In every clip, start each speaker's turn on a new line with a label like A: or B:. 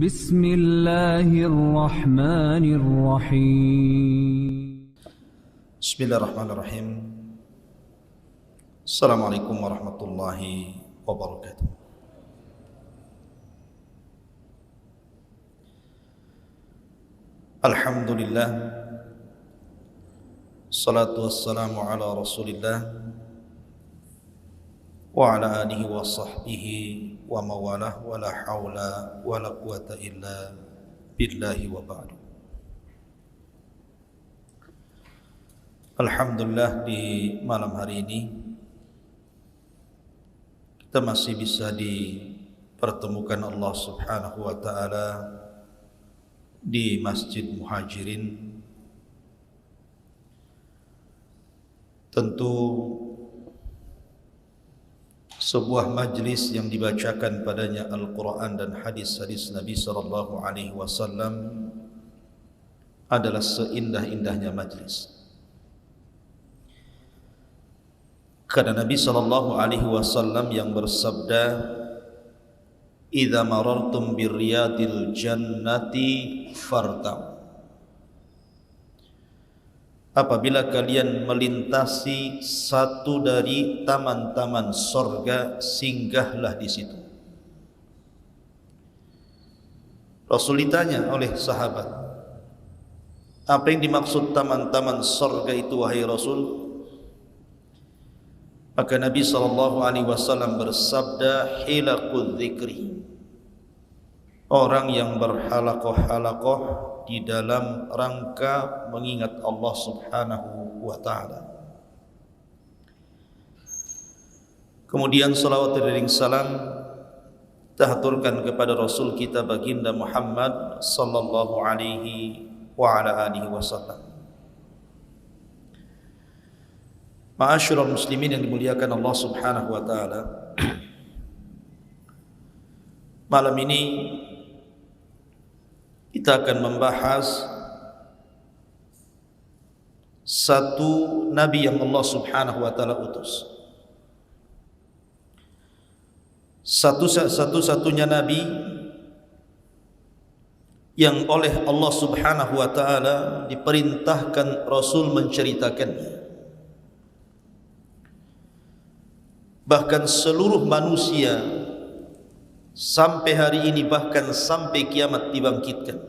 A: بسم الله الرحمن الرحيم.
B: بسم الله الرحمن الرحيم. السلام عليكم ورحمة الله وبركاته. الحمد لله، الصلاة والسلام على رسول الله وعلى آله وصحبه ومواله ولا حول ولا قوة إلا بالله وبعد. Alhamdulillah, di malam hari ini kita masih bisa dipertemukan Allah Subhanahu wa taala di Masjid Muhajirin. Tentu sebuah majlis yang dibacakan padanya Al-Quran dan hadis-hadis Nabi sallallahu alaihi wasallam adalah seindah-indahnya majlis. Karena Nabi sallallahu alaihi wasallam yang bersabda, "Idza marartum birriyadil jannati fartau." Apabila kalian melintasi satu dari taman-taman sorga, singgahlah di situ. Rasul ditanya oleh sahabat, apa yang dimaksud taman-taman sorga itu wahai Rasul? Maka Nabi SAW bersabda, hilaqul dzikri, orang yang berhalakoh-halakoh di dalam rangka mengingat Allah Subhanahu wa ta'ala. Kemudian salawat dan salam kita haturkan kepada Rasul kita baginda Muhammad sallallahu alaihi wa ala alihi wasallam. Ma'asyiral muslimin yang dimuliakan Allah Subhanahu wa taala. Malam ini kita akan membahas satu nabi yang Allah Subhanahu wa taala utus. Satu-satunya nabi yang oleh Allah Subhanahu wa taala diperintahkan Rasul menceritakannya. Bahkan seluruh manusia sampai hari ini, bahkan sampai kiamat dibangkitkan,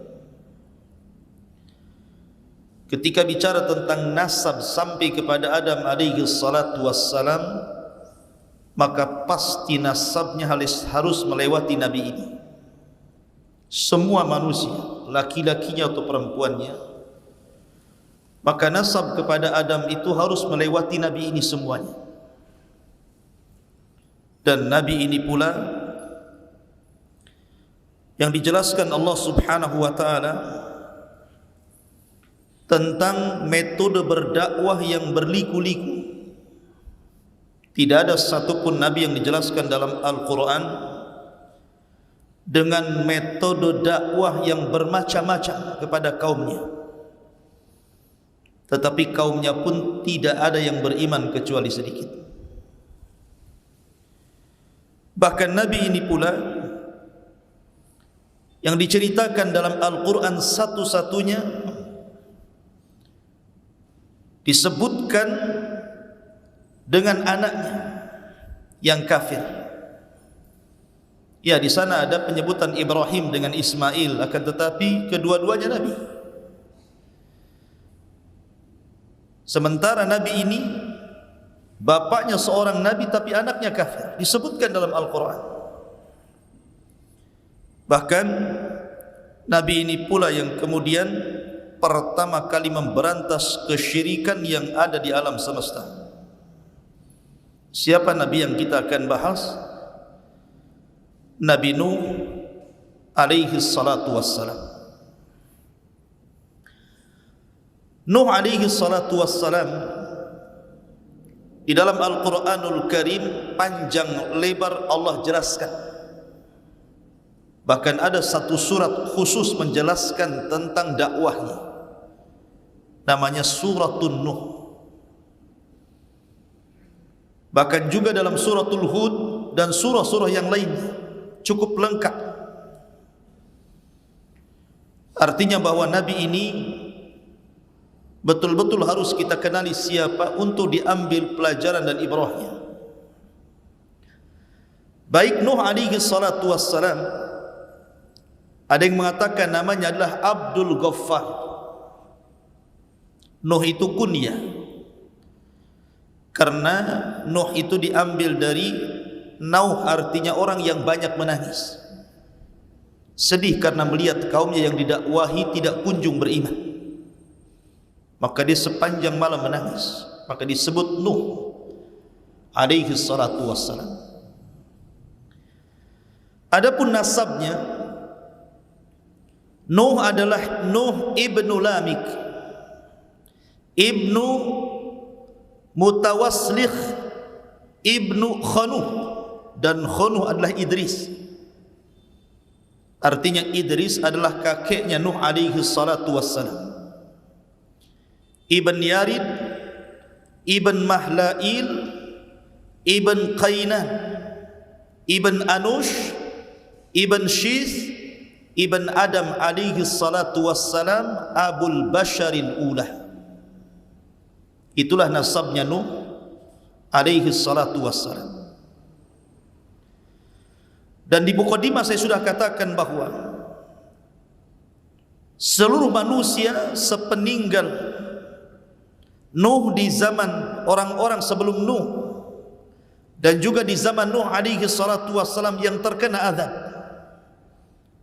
B: ketika bicara tentang nasab sampai kepada Adam alaihi salatu wassalam, maka pasti nasabnya harus melewati nabi ini. Semua manusia, laki-lakinya atau perempuannya, maka nasab kepada Adam itu harus melewati nabi ini semuanya. Dan nabi ini pula yang dijelaskan Allah Subhanahu wa taala tentang metode berdakwah yang berliku-liku. Tidak ada satupun nabi yang dijelaskan dalam Al-Quran dengan metode dakwah yang bermacam-macam kepada kaumnya. Tetapi kaumnya pun tidak ada yang beriman kecuali sedikit. Bahkan nabi ini pula yang diceritakan dalam Al-Quran satu-satunya disebutkan dengan anaknya yang kafir. Ya, di sana ada penyebutan Ibrahim dengan Ismail, akan tetapi kedua-duanya nabi. Sementara nabi ini bapaknya seorang nabi tapi anaknya kafir, disebutkan dalam Al-Quran. Bahkan nabi ini pula yang kemudian pertama kali memberantas kesyirikan yang ada di alam semesta. Siapa nabi yang kita akan bahas? Nabi Nuh alaihi salatu wassalam. Nuh alaihi salatu wassalam di dalam Al-Quranul Karim panjang lebar Allah jelaskan. Bahkan ada satu surat khusus menjelaskan tentang dakwahnya, namanya Suratun Nuh. Bahkan juga dalam Suratul Hud dan surah-surah yang lainnya cukup lengkap Artinya bahwa Nabi ini betul-betul harus kita kenali siapa untuk diambil pelajaran dan ibrahnya. Baik Nuh alaihi salatu wassalam, ada yang mengatakan namanya adalah Abdul Ghaffar. Nuh itu kunyah, karena Nuh itu diambil dari Nauh, artinya orang yang banyak menangis, sedih karena melihat kaumnya yang didakwahi tidak kunjung beriman, maka dia sepanjang malam menangis, maka disebut Nuh alaihi salatu wassalam. Adapun nasabnya, Nuh adalah Nuh ibnu Lamik, ibnu Mutawaslikh, ibnu Khanuh, dan Khanuh adalah Idris. Artinya Idris adalah kakeknya Nuh alaihi salatu wassalam. Ibn Yarid, Ibn Mahlail, Ibn Qainan, Ibn Anush, Ibn Shith, Ibn Adam alaihi salatu wassalam, Abul Basharil Ulah. Itulah nasabnya Nuh alaihi salatu wassalam. Dan di mukadimah saya sudah katakan bahwa seluruh manusia sepeninggal Nuh di zaman orang-orang sebelum Nuh dan juga di zaman Nuh alaihi salatu wassalam yang terkena azab,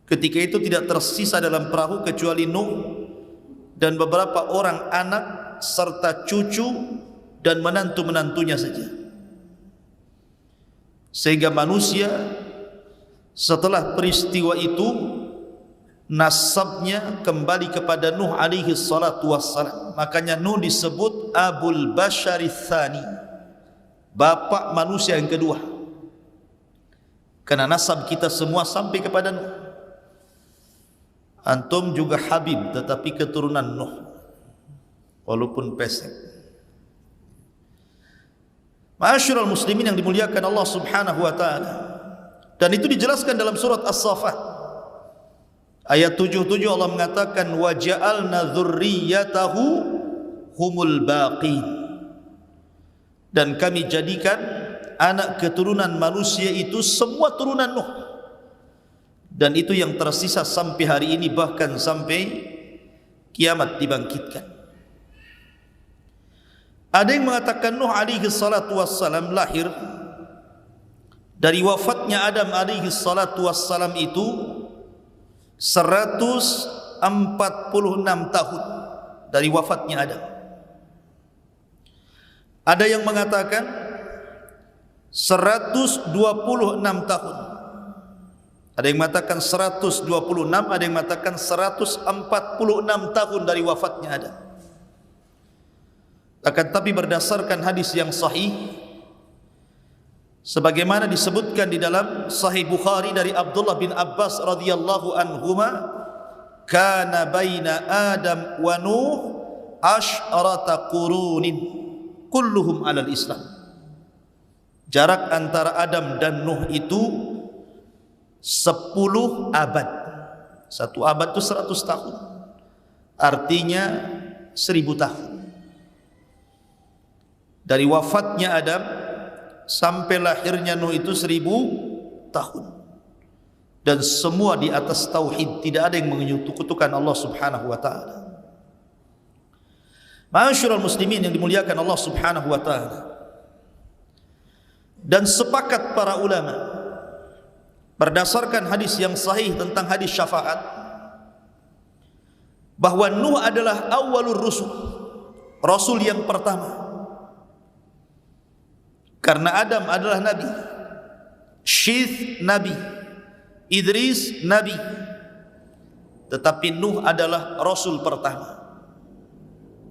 B: ketika itu tidak tersisa dalam perahu kecuali Nuh dan beberapa orang anak serta cucu dan menantu-menantunya saja. Sehingga manusia setelah peristiwa itu nasabnya kembali kepada Nuh alaihi salatu wassalam. Makanya Nuh disebut Abul Basharits Tsani, bapak manusia yang kedua, karena nasab kita semua sampai kepada Nuh. Antum juga Habib, tetapi keturunan Nuh, walaupun pesek. Ma'asyiral muslimin yang dimuliakan Allah Subhanahu wa taala. Dan itu dijelaskan dalam surat As-Saffat ayat 77, Allah mengatakan wa ja'alna dzurriyyatahu humul baqin, dan kami jadikan anak keturunan manusia itu semua turunan Nuh, dan itu yang tersisa sampai hari ini, bahkan sampai kiamat dibangkitkan. Ada yang mengatakan Nuh alaihi salatu wassalam lahir dari wafatnya Adam alaihi salatu wassalam itu 146 tahun dari wafatnya Adam. Ada yang mengatakan 126 tahun. Ada yang mengatakan 126, ada yang mengatakan 146 tahun dari wafatnya Adam. Akan tapi berdasarkan hadis yang sahih, sebagaimana disebutkan di dalam Sahih Bukhari dari Abdullah bin Abbas radhiyallahu anhuma, kana baina Adam wa Nuh asyrata qurunin kulluhum alal Islam. Jarak antara Adam dan Nuh itu 10 abad. Satu abad itu 100 tahun. Artinya 1000 tahun. Dari wafatnya Adam sampai lahirnya Nuh itu 1000 tahun. Dan semua di atas tauhid, tidak ada yang menyekutukan Allah Subhanahu wa taala. Ma'asyiral muslimin yang dimuliakan Allah Subhanahu wa taala. Dan sepakat para ulama berdasarkan hadis yang sahih tentang hadis syafaat bahwa Nuh adalah awwalur rusul, rasul yang pertama. Karena Adam adalah nabi, Syith nabi, Idris nabi, tetapi Nuh adalah rasul pertama.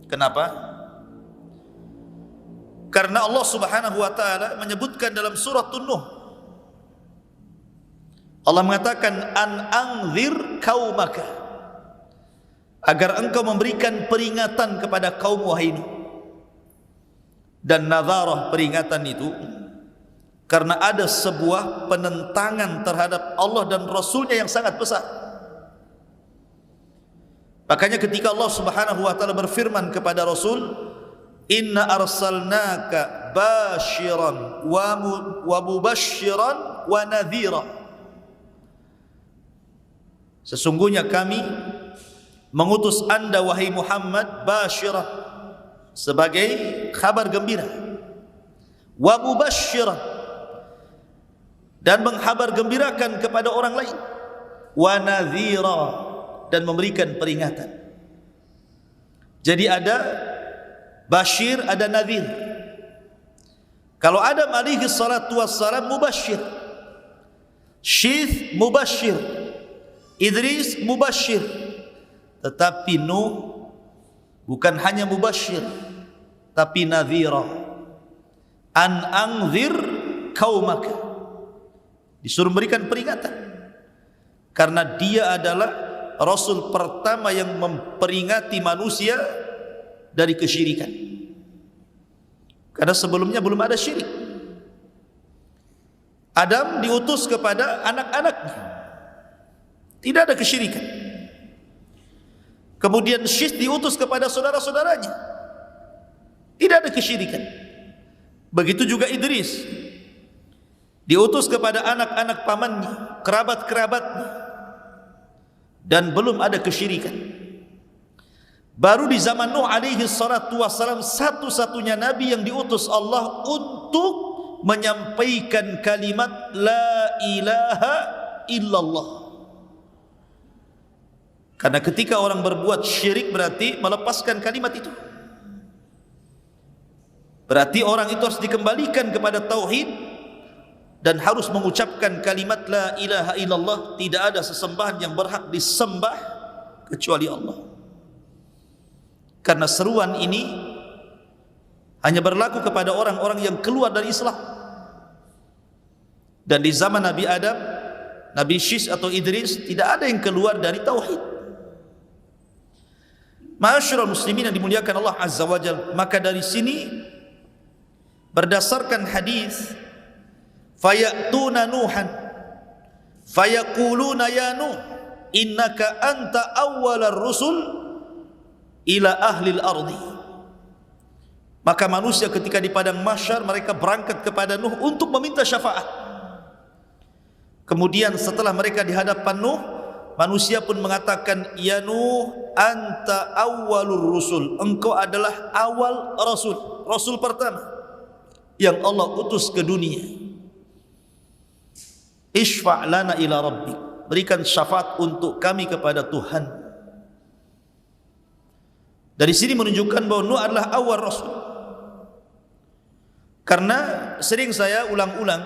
B: Kenapa? Karena Allah Subhanahu wa taala menyebutkan dalam surah Nuh, Allah mengatakan an anzir qaumaka, agar engkau memberikan peringatan kepada kaum wahai Nuh. Dan nadharah, peringatan itu karena ada sebuah penentangan terhadap Allah dan Rasulnya yang sangat besar. Makanya ketika Allah Subhanahu wa taala berfirman kepada Rasul, "Inna arsalnaka basyiran wa mubasysyiran wa nadhira." Sesungguhnya kami mengutus Anda wahai Muhammad basyirah, sebagai kabar gembira, wa mubasysyiran, dan menghabar gembirakan kepada orang lain, wa nadhira, dan memberikan peringatan. Jadi ada basyir, ada nadhir. Kalau Adam alaihi salatu wassalam mubasyir, Syith mubasyir, Idris mubasyir, tetapi Nuh bukan hanya mubasyir tapi nadhira. An anzir qaumaka, disuruh memberikan peringatan, karena dia adalah Rasul pertama yang memperingati manusia dari kesyirikan. Karena sebelumnya belum ada syirik. Adam diutus kepada anak-anaknya, tidak ada kesyirikan. Kemudian Syith diutus kepada saudara-saudaranya, tidak ada kesyirikan. Begitu juga Idris diutus kepada anak-anak pamannya, kerabat-kerabatnya, dan belum ada kesyirikan. Baru di zaman Nuh alaihi salatu wassalam, satu-satunya nabi yang diutus Allah untuk menyampaikan kalimat la ilaha illallah. Karena ketika orang berbuat syirik berarti melepaskan kalimat itu. Berarti orang itu harus dikembalikan kepada tauhid dan harus mengucapkan kalimat la ilaha illallah, tidak ada sesembahan yang berhak disembah kecuali Allah. Karena seruan ini hanya berlaku kepada orang-orang yang keluar dari Islam. Dan di zaman Nabi Adam, Nabi Syith atau Idris, tidak ada yang keluar dari tauhid. Ma'asyiral muslimin yang dimuliakan Allah Azza wa Jalla, maka dari sini berdasarkan hadis, fayatuna Nuhan fayaquluna ya Nuh innaka anta awwalar rusul ila ahlil ardi. Maka manusia ketika di padang mahsyar mereka berangkat kepada Nuh untuk meminta syafaat. Kemudian setelah mereka di hadapan Nuh, manusia pun mengatakan, ya Nuh anta awwalur rusul, engkau adalah awal rasul, rasul pertama yang Allah utus ke dunia. Ishfa' lana ila rabbik, berikan syafaat untuk kami kepada Tuhan. Dari sini menunjukkan bahwa Nuh adalah awal rasul. Karena sering saya ulang-ulang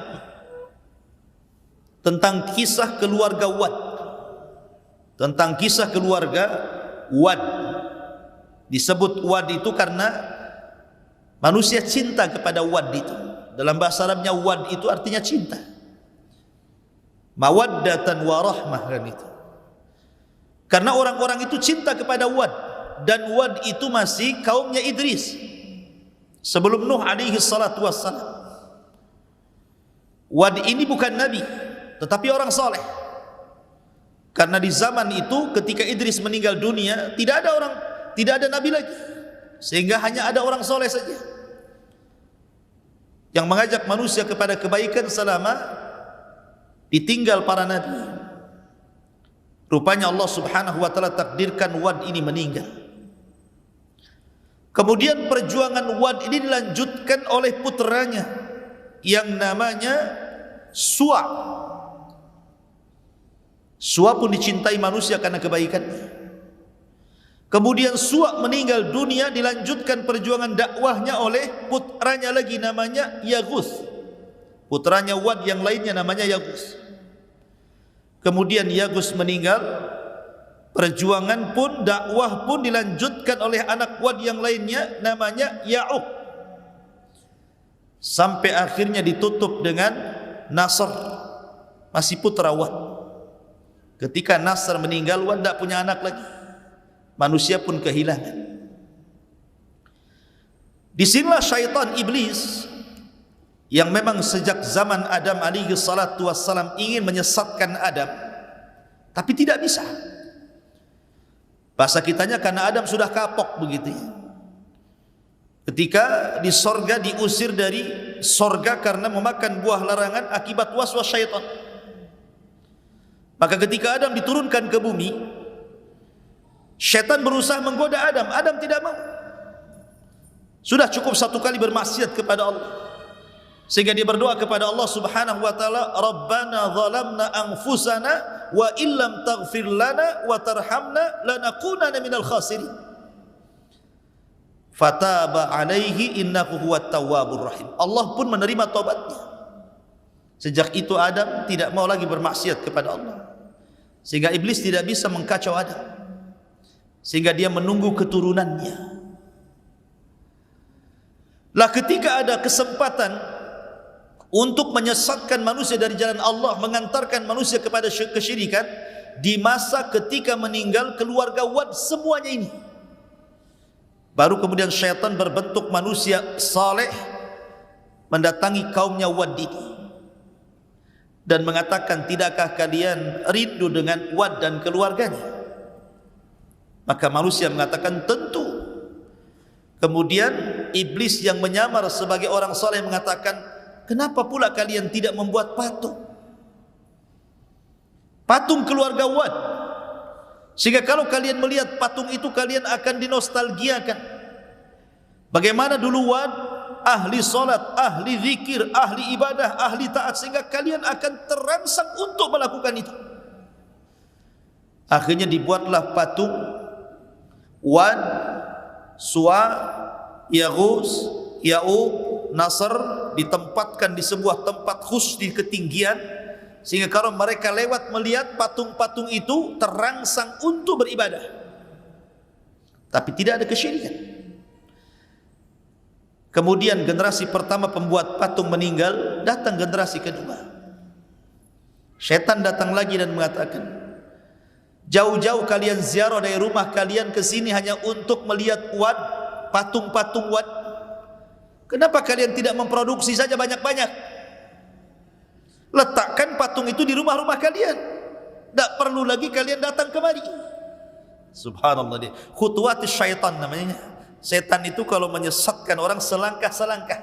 B: tentang kisah keluarga Wad, tentang kisah keluarga Wad. Disebut Wad itu karena manusia cinta kepada Wad itu. Dalam bahasa Arabnya Wad itu artinya cinta, mawaddatan wa rahmah kan itu. Karena orang-orang itu cinta kepada Wad, dan Wad itu masih kaumnya Idris sebelum Nuh alaihi salatu wassalam. Wad ini bukan nabi tetapi orang soleh. Karena di zaman itu ketika Idris meninggal dunia, tidak ada nabi lagi, sehingga hanya ada orang soleh saja yang mengajak manusia kepada kebaikan selama ditinggal para nabi. Rupanya Allah Subhanahu wa taala takdirkan Wad ini meninggal. Kemudian perjuangan Wad ini dilanjutkan oleh putranya yang namanya Suwa. Suwa pun dicintai manusia karena kebaikannya. Kemudian Suwa meninggal dunia, dilanjutkan perjuangan dakwahnya oleh putranya lagi namanya Yaghus. Putranya Wad yang lainnya namanya Yaghus. Kemudian Yaghus meninggal, perjuangan pun, dakwah pun dilanjutkan oleh anak Wad yang lainnya namanya Ya'uq. Sampai akhirnya ditutup dengan Nasr, masih putra Wad. Ketika Nasr meninggal, Wad tidak punya anak lagi. Manusia pun kehilangan. Disinilah syaitan iblis yang memang sejak zaman Adam alaihi salatu wassalam ingin menyesatkan Adam, tapi tidak bisa. Bahasa kitanya karena Adam sudah kapok begitu ya. Ketika di sorga diusir dari sorga karena memakan buah larangan akibat waswas syaitan. Maka ketika Adam diturunkan ke bumi, syaitan berusaha menggoda Adam. Adam tidak mau. Sudah cukup satu kali bermaksiat kepada Allah, sehingga dia berdoa kepada Allah Subhanahu wa taala, Rabbana zalamna anfusana wa illam taghfir lana wa tarhamna lanakunanna minal khasirin. Fataba alaihi innahu huwat tawwabur rahim. Allah pun menerima taubatnya. Sejak itu Adam tidak mau lagi bermaksiat kepada Allah, sehingga iblis tidak bisa mengkacau Adam, sehingga dia menunggu keturunannya. Lah ketika ada kesempatan untuk menyesatkan manusia dari jalan Allah, mengantarkan manusia kepada kesyirikan, di masa ketika meninggal keluarga Wad semuanya ini, baru kemudian syaitan berbentuk manusia saleh mendatangi kaumnya Wad ini dan mengatakan, tidakkah kalian rindu dengan Wad dan keluarganya? Maka manusia mengatakan tentu. Kemudian iblis yang menyamar sebagai orang saleh mengatakan, kenapa pula kalian tidak membuat patung? Patung keluarga Wad. Sehingga kalau kalian melihat patung itu, kalian akan dinostalgiakan. Bagaimana dulu Wad ahli salat, ahli zikir, ahli ibadah, ahli taat, sehingga kalian akan terangsang untuk melakukan itu. Akhirnya dibuatlah patung Wad, Suwa, Yaghus, Ya'uq, Nasr, ditempatkan di sebuah tempat khusus di ketinggian, sehingga kalau mereka lewat melihat patung-patung itu terangsang untuk beribadah, tapi tidak ada kesyirikan. Kemudian generasi pertama pembuat patung meninggal, datang generasi kedua. Syaitan datang lagi dan mengatakan, jauh-jauh kalian ziarah dari rumah kalian ke sini hanya untuk melihat Wad, patung-patung Wad. Kenapa kalian tidak memproduksi saja banyak-banyak? Letakkan patung itu di rumah-rumah kalian. Tak perlu lagi kalian datang kemari. Subhanallah, dia khutuwat syaitan namanya. Setan itu kalau menyesatkan orang selangkah-selangkah.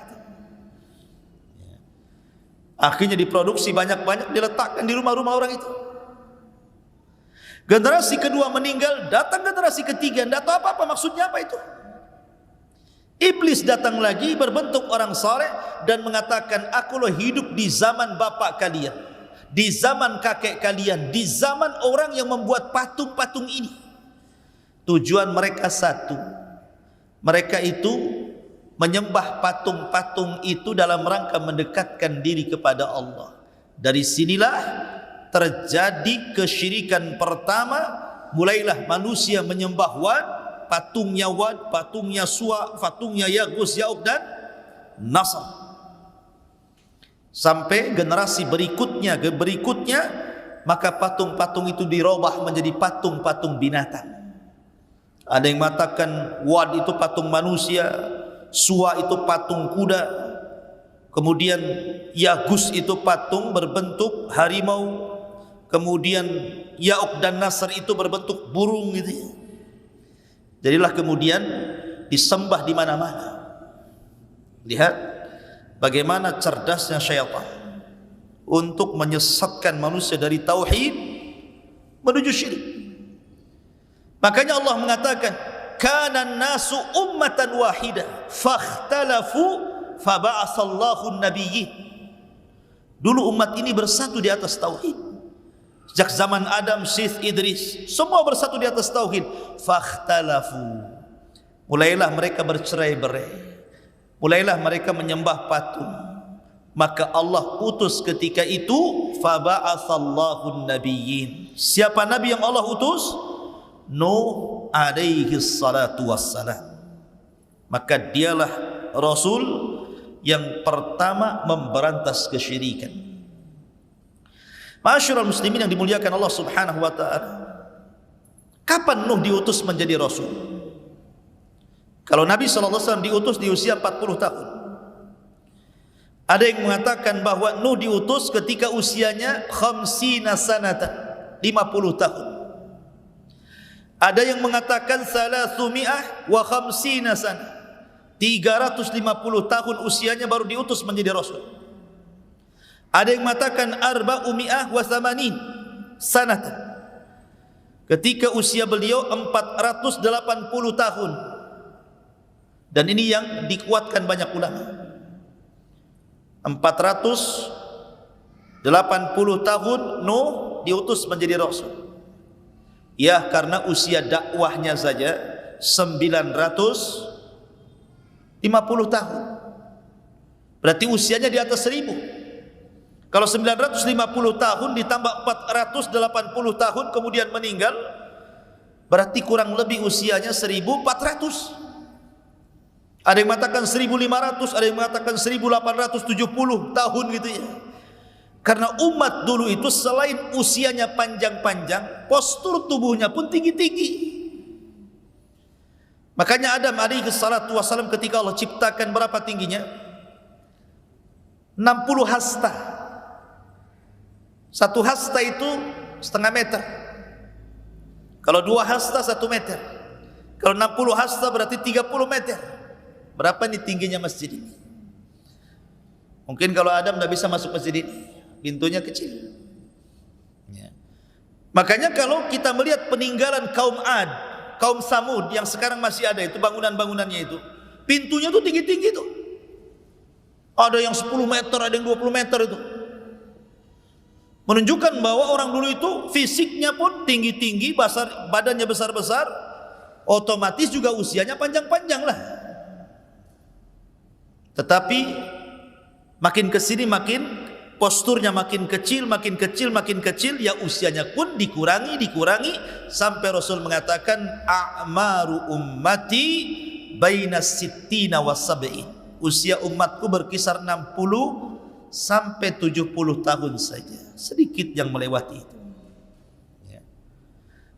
B: Akhirnya diproduksi banyak-banyak, diletakkan di rumah-rumah orang itu. Generasi kedua meninggal, datang generasi ketiga, tidak tahu apa-apa maksudnya apa itu. Iblis datang lagi berbentuk orang saleh dan mengatakan, aku loh hidup di zaman bapak kalian, di zaman kakek kalian, di zaman orang yang membuat patung-patung ini. Tujuan mereka satu, mereka itu menyembah patung-patung itu dalam rangka mendekatkan diri kepada Allah. Dari sinilah terjadi kesyirikan pertama. Mulailah manusia menyembah Wad, patungnya Wad, patungnya Suwa, patungnya Yaghus, Ya'uq dan Nasr, sampai generasi berikutnya maka patung-patung itu dirubah menjadi patung-patung binatang. Ada yang mengatakan Wad itu patung manusia, Suwa itu patung kuda, kemudian Yaghus itu patung berbentuk harimau, kemudian Ya'uq dan Nasr itu berbentuk burung gitu ya. Jadilah kemudian disembah di mana-mana. Lihat bagaimana cerdasnya syaitan untuk menyesatkan manusia dari tauhid menuju syirik. Makanya Allah mengatakan, kana nasu ummatan wahidah fakhtalafu faba'atsallahu an-nabiyyin. Dulu umat ini bersatu di atas tauhid. Sejak zaman Adam, Syith, Idris, semua bersatu di atas tauhid. Fakhtalafu, mulailah mereka bercerai-berai, mulailah mereka menyembah patung. Maka Allah utus ketika itu faba'atsallahu an-nabiyyin. Siapa nabi yang Allah utus? Nuh alaihi salatu wassalam. Maka dialah Rasul yang pertama memberantas kesyirikan. Ma'asyiral muslimin yang dimuliakan Allah Subhanahu wa taala, kapan Nuh diutus menjadi Rasul? Kalau Nabi SAW diutus di usia 40 tahun. Ada yang mengatakan bahwa Nuh diutus ketika usianya 50 sanatan, 50 tahun. Ada yang mengatakan 350 sana, 350 tahun usianya baru diutus menjadi rasul. Ada yang mengatakan 480 sanatan, ketika usia beliau 480 tahun. Dan ini yang dikuatkan banyak ulama. 480 tahun Nuh diutus menjadi rasul. Ya, karena usia dakwahnya saja 950 tahun. Berarti usianya di atas 1000. Kalau 950 tahun ditambah 480 tahun kemudian meninggal, berarti kurang lebih usianya 1400. Ada yang mengatakan 1500, ada yang mengatakan 1870 tahun gitu ya. Karena umat dulu itu selain usianya panjang-panjang, postur tubuhnya pun tinggi-tinggi. Makanya Adam alaihi salatu wassalam ketika Allah ciptakan berapa tingginya? 60 hasta. Satu hasta itu setengah meter. Kalau 2 hasta 1 meter. Kalau 60 hasta berarti 30 meter. Berapa nih tingginya masjid ini? Mungkin kalau Adam tidak bisa masuk masjid ini, pintunya kecil ya. Makanya kalau kita melihat peninggalan kaum Ad, kaum Samud yang sekarang masih ada itu, bangunan-bangunannya itu, pintunya tuh tinggi-tinggi tuh. Ada yang 10 meter, ada yang 20 meter itu. Menunjukkan bahwa orang dulu itu fisiknya pun tinggi-tinggi, badannya besar-besar, otomatis juga usianya panjang-panjang lah. Tetapi makin kesini makin posturnya makin kecil, makin kecil, makin kecil, ya usianya pun dikurangi sampai Rasul mengatakan a'maru ummati baina sittina wa sab'in. Usia umatku berkisar 60 sampai 70 tahun saja. Sedikit yang melewati itu. Ya.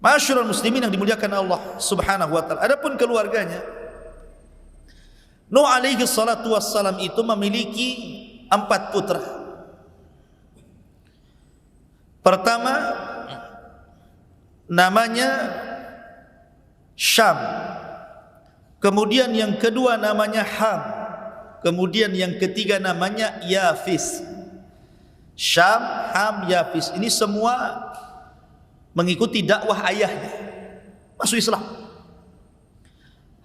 B: Ma'asyiral muslimin yang dimuliakan Allah Subhanahu wa taala. Adapun keluarganya, Nuh alaihi salatu wassalam itu memiliki 4 putra. Pertama namanya Syam, kemudian yang kedua namanya Ham, kemudian yang ketiga namanya Yafis. Syam, Ham, Yafis, ini semua mengikuti dakwah ayahnya, masuk Islam.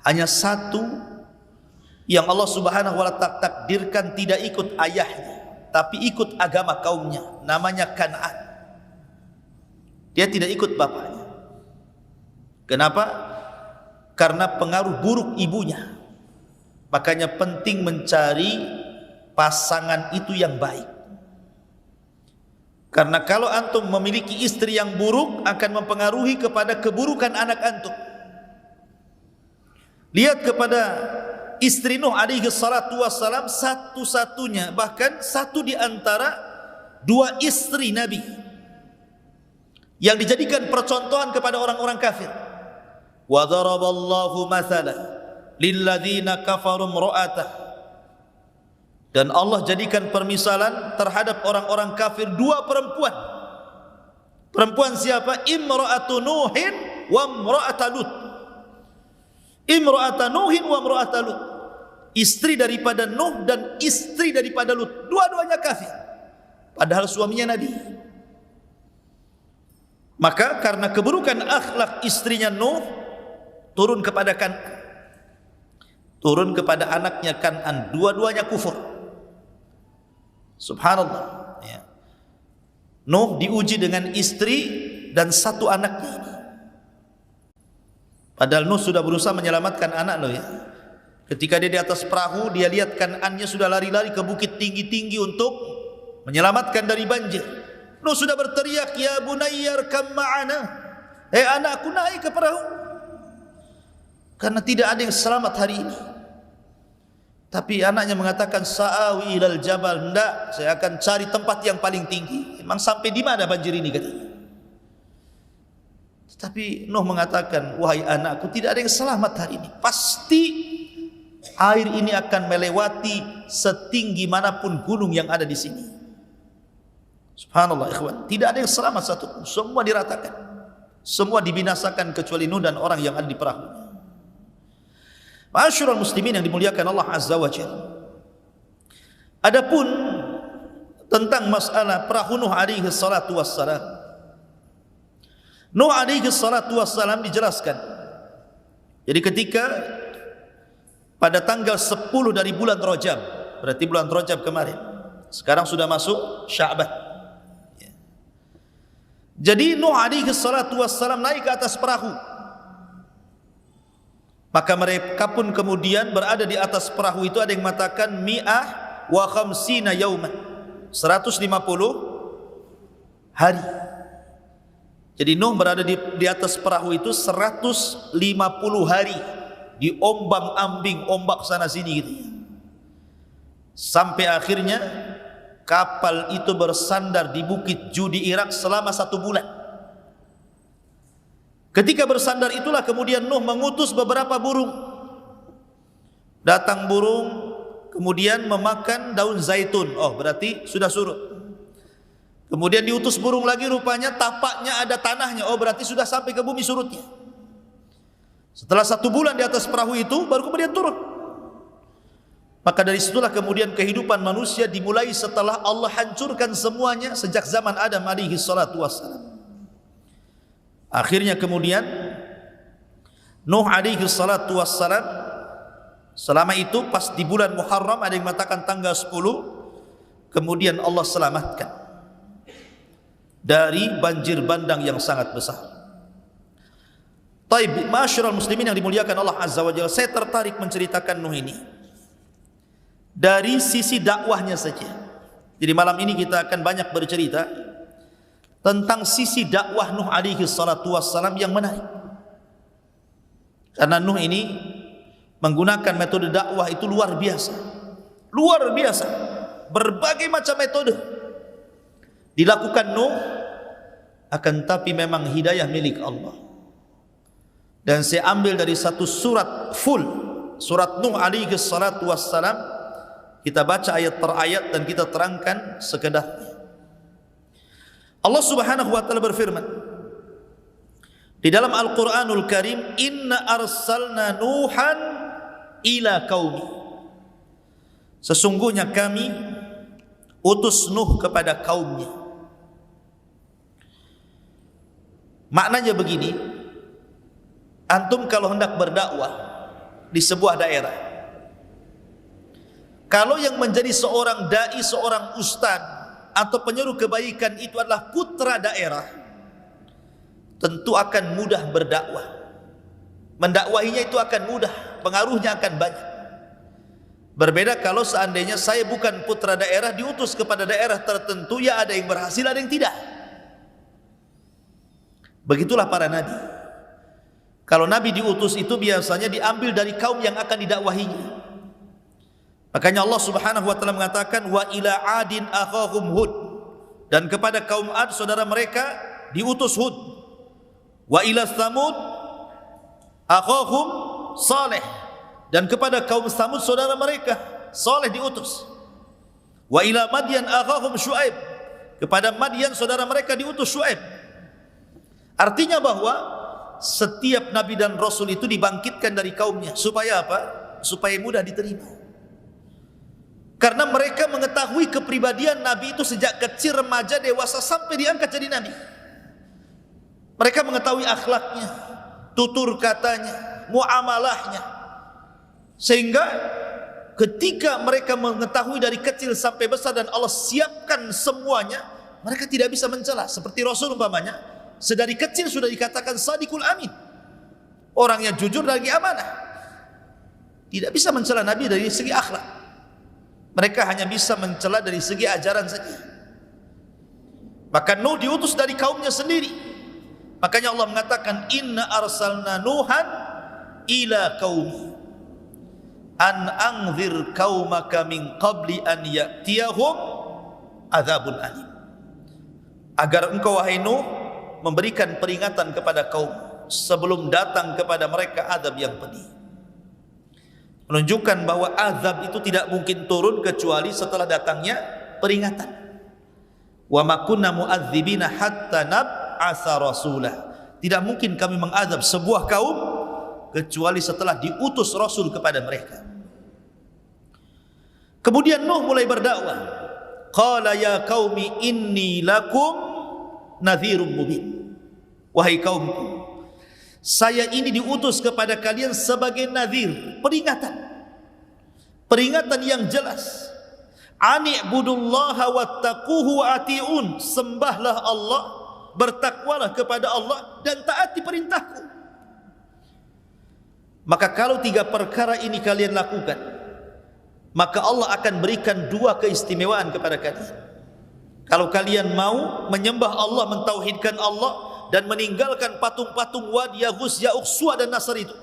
B: Hanya satu yang Allah Subhanahu wa ta'ala takdirkan tidak ikut ayahnya, tapi ikut agama kaumnya, namanya Kan'an. Dia tidak ikut bapaknya. Kenapa? Karena pengaruh buruk ibunya. Makanya penting mencari pasangan itu yang baik. Karena kalau antum memiliki istri yang buruk akan mempengaruhi kepada keburukan anak antum. Lihat kepada istri Nuh alaihi salatu wassalam, satu-satunya, bahkan satu di antara 2 istri Nabi yang dijadikan percontohan kepada orang-orang kafir. Wa daraballahu mathala lilladzina kafaru imra'atah. Dan Allah jadikan permisalan terhadap orang-orang kafir 2 perempuan. Perempuan siapa? Imra'atu Nuhin wa imra'atu Lut. Imra'atu Nuhin wa imra'atu Lut. Istri daripada Nuh dan istri daripada Lut. Dua-duanya kafir. Padahal suaminya Nabi. Maka karena keburukan akhlak istrinya Nuh, turun kepada Kan'an, turun kepada anaknya Kan'an, dua-duanya kufur. Subhanallah ya. Nuh diuji dengan istri dan 1 anaknya ini. Padahal Nuh sudah berusaha menyelamatkan anak loh ya. Ketika dia di atas perahu, dia lihat Kan'annya sudah lari-lari ke bukit tinggi-tinggi untuk menyelamatkan dari banjir. Nuh sudah berteriak, ya bunayyar kam ma'ana, anakku naik ke perahu, karena tidak ada yang selamat hari ini. Tapi anaknya mengatakan, sa'awi ilal jabal, hendak saya akan cari tempat yang paling tinggi. Memang sampai di mana banjir ini katanya. Tapi Nuh mengatakan, wahai anakku, tidak ada yang selamat hari ini. Pasti air ini akan melewati setinggi manapun gunung yang ada di sini. Subhanallah ikhwan, tidak ada yang selamat satupun, semua diratakan. Semua dibinasakan kecuali Nuh dan orang yang ada di perahu. Ma'asyiral muslimin yang dimuliakan Allah Azza wa Jalla. Adapun tentang masalah perahu Nuh alaihi salatu wassalam, Nuh alaihi salatu wassalam dijelaskan. Jadi ketika pada tanggal 10 dari bulan Rajab, berarti bulan Rajab kemarin, sekarang sudah masuk Sya'ban. Jadi Nuh alaihi salatu wassalam naik ke atas perahu. Maka mereka pun kemudian berada di atas perahu itu, ada yang mengatakan mi'ah wa khamsina yauman, 150 hari. Jadi Nuh berada di atas perahu itu 150 hari, diombang-ambing ombak sana sini gitu. Sampai akhirnya kapal itu bersandar di Bukit Judi Irak selama 1 bulan. Ketika bersandar itulah kemudian Nuh mengutus beberapa burung. Datang burung kemudian memakan daun zaitun. Oh, berarti sudah surut. Kemudian diutus burung lagi, rupanya tapaknya ada tanahnya. Oh, berarti sudah sampai ke bumi surutnya. Setelah 1 bulan di atas perahu itu baru kemudian turun. Maka dari situlah kemudian kehidupan manusia dimulai setelah Allah hancurkan semuanya sejak zaman Adam alaihi salatu wassalam. Akhirnya kemudian Nuh alaihi salatu wassalam selama itu pas di bulan Muharram, ada yang mengatakan tanggal 10, kemudian Allah selamatkan dari banjir bandang yang sangat besar. Taib, ma'asyiral muslimin yang dimuliakan Allah Azza wa Jalla, saya tertarik menceritakan Nuh ini dari sisi dakwahnya saja. Jadi malam ini kita akan banyak bercerita tentang sisi dakwah Nuh alaihi salatu wassalam yang menarik. Karena Nuh ini menggunakan metode dakwah itu luar biasa. Luar biasa. Berbagai macam metode dilakukan Nuh, akan tapi memang hidayah milik Allah. Dan saya ambil dari satu surat full, surat Nuh alaihi salatu wassalam. Kita baca ayat per ayat dan kita terangkan sekedarnya. Allah Subhanahu wa taala berfirman di dalam Al-Qur'anul Karim, inna arsalna Nuhan ila qaumi, sesungguhnya kami utus Nuh kepada kaumnya. Maknanya begini, antum kalau hendak berdakwah di sebuah daerah, kalau yang menjadi seorang dai, seorang ustaz atau penyeru kebaikan itu adalah putra daerah, tentu akan mudah berdakwah. Mendakwahinya itu akan mudah, pengaruhnya akan banyak. Berbeda kalau seandainya saya bukan putra daerah, diutus kepada daerah tertentu, ya ada yang berhasil, ada yang tidak. Begitulah para nabi. Kalau nabi diutus itu biasanya diambil dari kaum yang akan didakwahinya. Makanya Allah Subhanahu wa taala mengatakan wa ila adin akhahum Hud, dan kepada kaum Ad saudara mereka diutus Hud. Wa ila Tsamud akhahum Saleh, dan kepada kaum Tsamud saudara mereka Saleh diutus. Wa ila Madyan akhahum Syuaib, kepada Madyan saudara mereka diutus Syuaib. Artinya bahwa setiap nabi dan rasul itu dibangkitkan dari kaumnya. Supaya apa? Supaya mudah diterima. Karena mereka mengetahui kepribadian nabi itu sejak kecil, remaja, dewasa, sampai diangkat jadi nabi. Mereka mengetahui akhlaknya, tutur katanya, muamalahnya, sehingga ketika mereka mengetahui dari kecil sampai besar dan Allah siapkan semuanya, mereka tidak bisa mencela. Seperti Rasul umpamanya, sedari kecil sudah dikatakan Sadiqul Amin, orangnya jujur lagi amanah. Tidak bisa mencela nabi dari segi akhlak. Mereka hanya bisa mencela dari segi ajaran saja. Maka Nuh diutus dari kaumnya sendiri. Makanya Allah mengatakan inna arsalna Nuhan ila qaumi an anzir qaumaka min qabli an ya'tiyahum adzabun alim. Agar engkau wahai Nuh memberikan peringatan kepada kaum sebelum datang kepada mereka azab yang pedih. Menunjukkan bahwa azab itu tidak mungkin turun kecuali setelah datangnya peringatan. Wa ma kunna mu'adzibina hatta nab'atsa rasulah. Tidak mungkin kami mengadab sebuah kaum kecuali setelah diutus Rasul kepada mereka. Kemudian Nuh mulai berdakwah. Qala ya qaumi inni lakum nadhirum mubin. Wahai kaumku, saya ini diutus kepada kalian sebagai nadhir, peringatan. Peringatan yang jelas. Ani'budullaha wattaquhu wa ati'un. Sembahlah Allah, bertakwalah kepada Allah dan taati perintahku. Maka kalau 3 perkara ini kalian lakukan, maka Allah akan berikan 2 keistimewaan kepada kalian. Kalau kalian mau menyembah Allah, mentauhidkan Allah dan meninggalkan patung-patung Wad, Yaghus, Ya'uq, Suwa dan Nasr itu,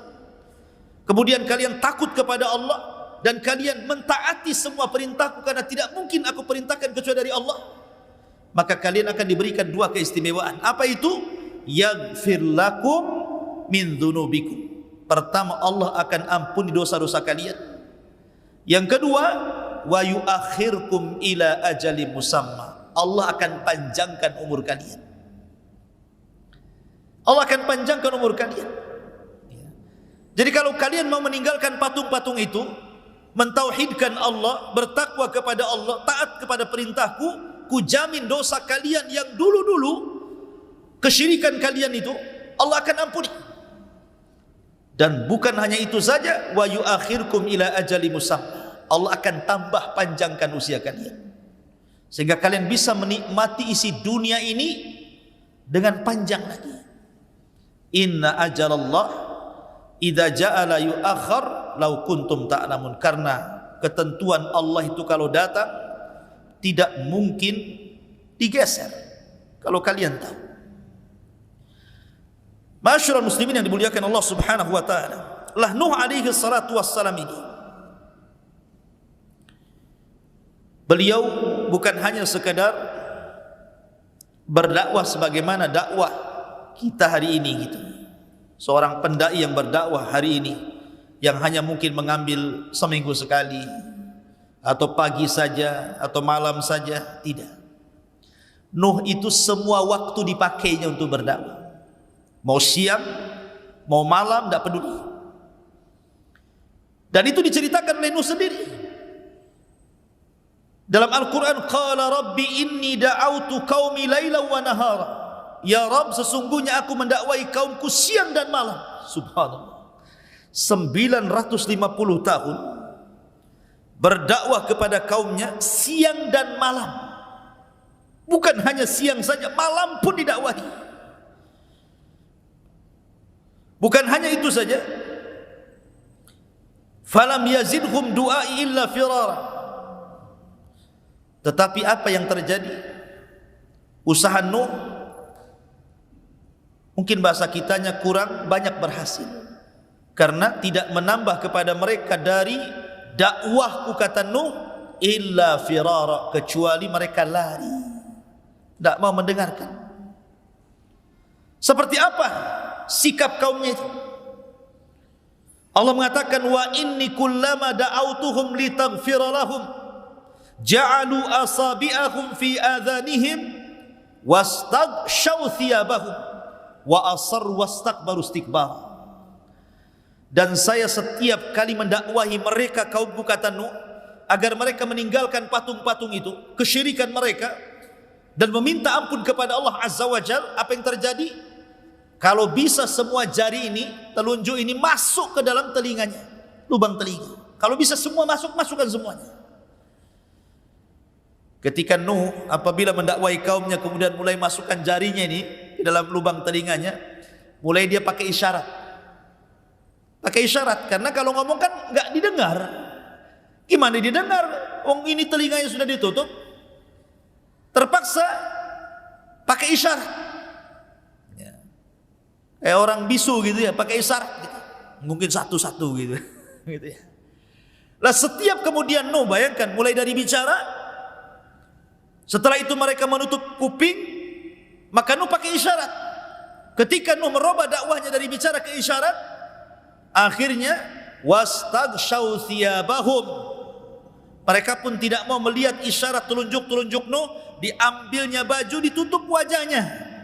B: kemudian kalian takut kepada Allah dan kalian mentaati semua perintahku, karena tidak mungkin aku perintahkan kecuali dari Allah, maka kalian akan diberikan 2 keistimewaan. Apa itu? Yaghfir lakum min dzunubikum. Pertama, Allah akan ampuni dosa-dosa kalian. Yang kedua, wa yuakhirkum ila ajalin musamma. Allah akan panjangkan umur kalian. Allah akan panjangkan umur kalian. Jadi kalau kalian mau meninggalkan patung-patung itu, mentauhidkan Allah, bertakwa kepada Allah, taat kepada perintahku, ku jamin dosa kalian yang dulu-dulu, kesyirikan kalian itu, Allah akan ampuni. Dan bukan hanya itu saja, wa yuakhirkum ila ajali musamma. Allah akan tambah panjangkan usia kalian, sehingga kalian bisa menikmati isi dunia ini dengan panjang lagi. Inna ajalallah idza ja'ala yu'akhkhar law kuntum ta'lamun. Karena ketentuan Allah itu kalau datang tidak mungkin digeser, kalau kalian tahu. Masyarul muslimin yang dimuliakan Allah Subhanahu wa taala, lah Nuh alaihi salatu wassalam ini, beliau bukan hanya sekadar berdakwah sebagaimana dakwah kita hari ini gitu. Seorang pendai yang berdakwah hari ini yang hanya mungkin mengambil seminggu sekali, atau pagi saja, atau malam saja, tidak. Nuh itu semua waktu dipakainya untuk berdakwah. Mau siang, mau malam, tidak peduli. Dan itu diceritakan oleh Nuh sendiri. Dalam Al-Quran, Qala Rabbi inni da'autu qaumi layla wa nahara. Ya Rabb, sesungguhnya aku mendakwai kaumku siang dan malam. Subhanallah. 950 tahun berdakwah kepada kaumnya siang dan malam. Bukan hanya siang saja, malam pun didakwahi. Bukan hanya itu saja, falam yazidhum du'ai illa firara. Tetapi apa yang terjadi? Usaha Nuh, mungkin bahasa kitanya kurang banyak berhasil, karena tidak menambah kepada mereka dari dakwahku, kata Nuh, illa firara, kecuali mereka lari, tidak mau mendengarkan. Seperti apa sikap kaumnya itu? Allah mengatakan, wa inni kullama da'autuhum litaghfira lahum ja'alu asabi'ahum fi adhanihim wastaghshaw thiyabahum wa asarru wastakbaru istikbar. Dan saya setiap kali mendakwahi mereka kaumku, kata Nuh, agar mereka meninggalkan patung-patung itu, kesyirikan mereka, dan meminta ampun kepada Allah Azza wa Jalla. Apa yang terjadi? Kalau bisa semua jari ini, telunjuk ini masuk ke dalam telinganya, lubang telinga. Kalau bisa semua masuk, masukkan semuanya. Ketika Nuh apabila mendakwai kaumnya, kemudian mulai masukkan jarinya ini ke dalam lubang telinganya, mulai dia pakai isyarat. Pakai isyarat, karena kalau ngomong kan nggak didengar. Gimana didengar? Wong ini telinganya sudah ditutup. Terpaksa pakai isyarat. Kayak orang bisu gitu ya, pakai isyarat gitu. Mungkin satu-satu gitu. Gitu ya. Lah setiap kemudian Nuh, bayangkan, mulai dari bicara, setelah itu mereka menutup kuping, maka Nuh pakai isyarat. Ketika Nuh merubah dakwahnya dari bicara ke isyarat, akhirnya wastaghshaw thiyabahum. Mereka pun tidak mau melihat isyarat telunjuk-telunjuk Nuh, diambilnya baju, ditutup wajahnya.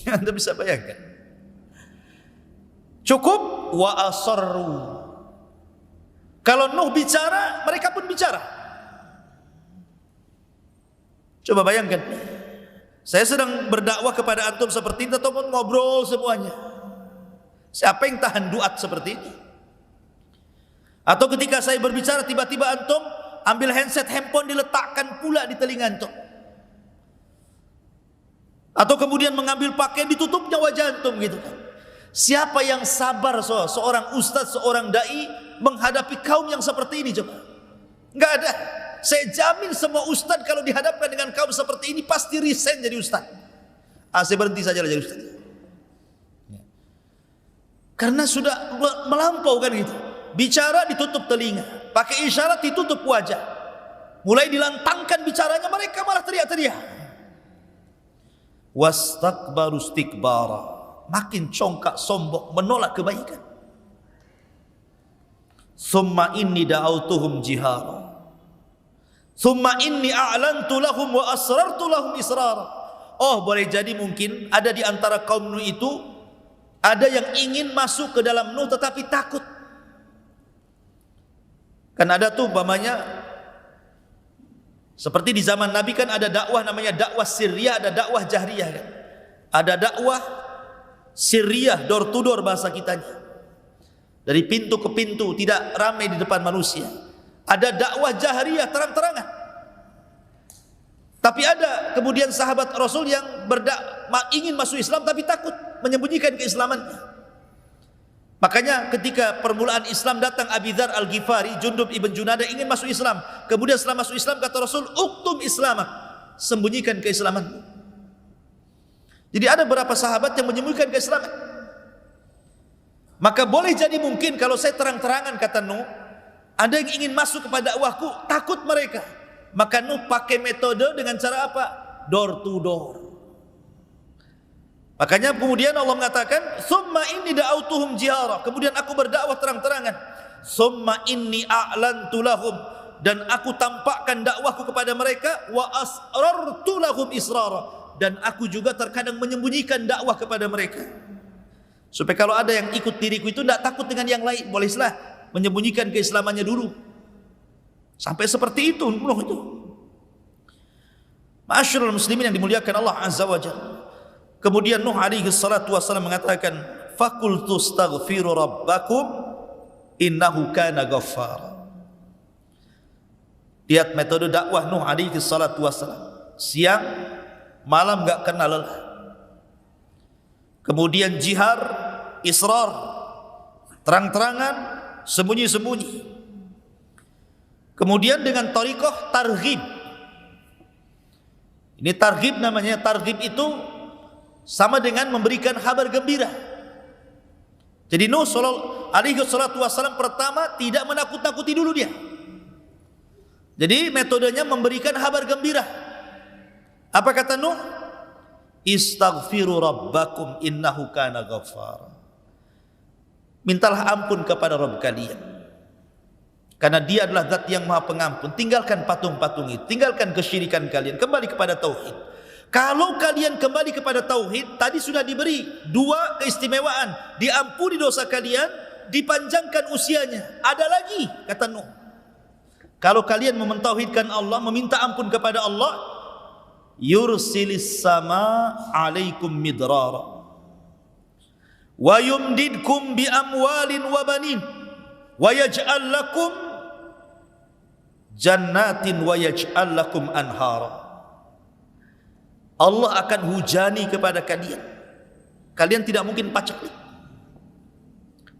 B: Anda bisa bayangkan. Cukup wa asarru. Kalau Nuh bicara, mereka pun bicara. Coba bayangkan, saya sedang berdakwah kepada antum seperti ini, atau ngobrol semuanya. Siapa yang tahan duat seperti ini? Atau ketika saya berbicara, tiba-tiba antum ambil handphone diletakkan pula di telinga antum. Atau kemudian mengambil pakaian ditutupnya wajah antum gitu kan. Siapa yang sabar seorang ustaz, seorang dai menghadapi kaum yang seperti ini coba? Enggak ada. Saya jamin semua ustaz kalau dihadapkan dengan kaum seperti ini pasti resign jadi ustaz. Saya berhenti saja jadi ustaz. Karena sudah melampau kan gitu. Bicara ditutup telinga, pakai isyarat ditutup wajah. Mulai dilantangkan bicaranya, mereka malah teriak-teriak. Wastakbaru istikbara, makin congkak sombong, menolak kebaikan. Summa inni da'autuhum jihara, summa inni a'lantu lahum wa asrartu lahum israra. Oh, boleh jadi mungkin ada di antara kaum Nuh itu ada yang ingin masuk ke dalam Nuh tetapi takut. Kan ada tuh umpamanya seperti di zaman Nabi kan ada dakwah namanya dakwah sirriyah, ada dakwah jahriyah kan. Ada dakwah sirriyah, door to door bahasa kitanya. Dari pintu ke pintu, tidak ramai di depan manusia. Ada dakwah jahriyah, terang-terangan. Tapi ada kemudian sahabat Rasul yang ingin masuk Islam tapi takut, menyembunyikan keislamannya. Makanya ketika permulaan Islam datang Abi Dzar Al-Ghifari, Jundub ibn Junadah ingin masuk Islam. Kemudian setelah masuk Islam kata Rasul, "Uktum islamak." Sembunyikan keislaman. Jadi ada beberapa sahabat yang menyembunyikan keislaman. Maka boleh jadi mungkin kalau saya terang-terangan kata Nuh, ada yang ingin masuk kepada dakwahku, takut mereka. Maka Nuh pakai metode dengan cara apa? Door to door. Makanya kemudian Allah mengatakan, "Summa inni da'autuhum jihara." Kemudian aku berdakwah terang-terangan. "Summa inni a'lantu lahum." Dan aku tampakkan dakwahku kepada mereka, "Wa asrartu lahum israra." Dan aku juga terkadang menyembunyikan dakwah kepada mereka. Supaya kalau ada yang ikut diriku itu tidak takut dengan yang lain, bolehlah menyembunyikan keislamannya dulu. Sampai seperti itu Nuh itu. Ma'asyiral muslimin yang dimuliakan Allah Azza wa Jalla. Kemudian Nuh alaihi salatu wassalam mengatakan, "Faqultu astaghfiru rabbakum innahu kana ghaffara." Lihat metode dakwah Nuh alaihi salatu wassalam. Siang, malam enggak kenal lelah. Kemudian jihar, israr, terang-terangan, sembunyi-sembunyi. Kemudian dengan thariqah targhib. Ini targhib namanya. Targhib itu sama dengan memberikan kabar gembira. Jadi Nuh alaihi salatu wassalam pertama tidak menakut-nakuti dulu dia. Jadi metodenya memberikan kabar gembira. Apa kata Nuh? "Istaghfiru rabbakum innahu kana ghaffara." Mintalah ampun kepada Rabb kalian, karena dia adalah zat yang maha pengampun. Tinggalkan patung-patung itu, tinggalkan kesyirikan kalian, kembali kepada tauhid. Kalau kalian kembali kepada tauhid, tadi sudah diberi dua keistimewaan, diampuni dosa kalian, dipanjangkan usianya. Ada lagi kata Nuh, kalau kalian mentauhidkan Allah, meminta ampun kepada Allah, yursilis sama alaikum midrara wa yumdidkum bi amwalin wa banin wa yaj'al lakum jannatin wa yaj'al lakum anhara. Allah akan hujani kepada kalian. Kalian tidak mungkin paceklik,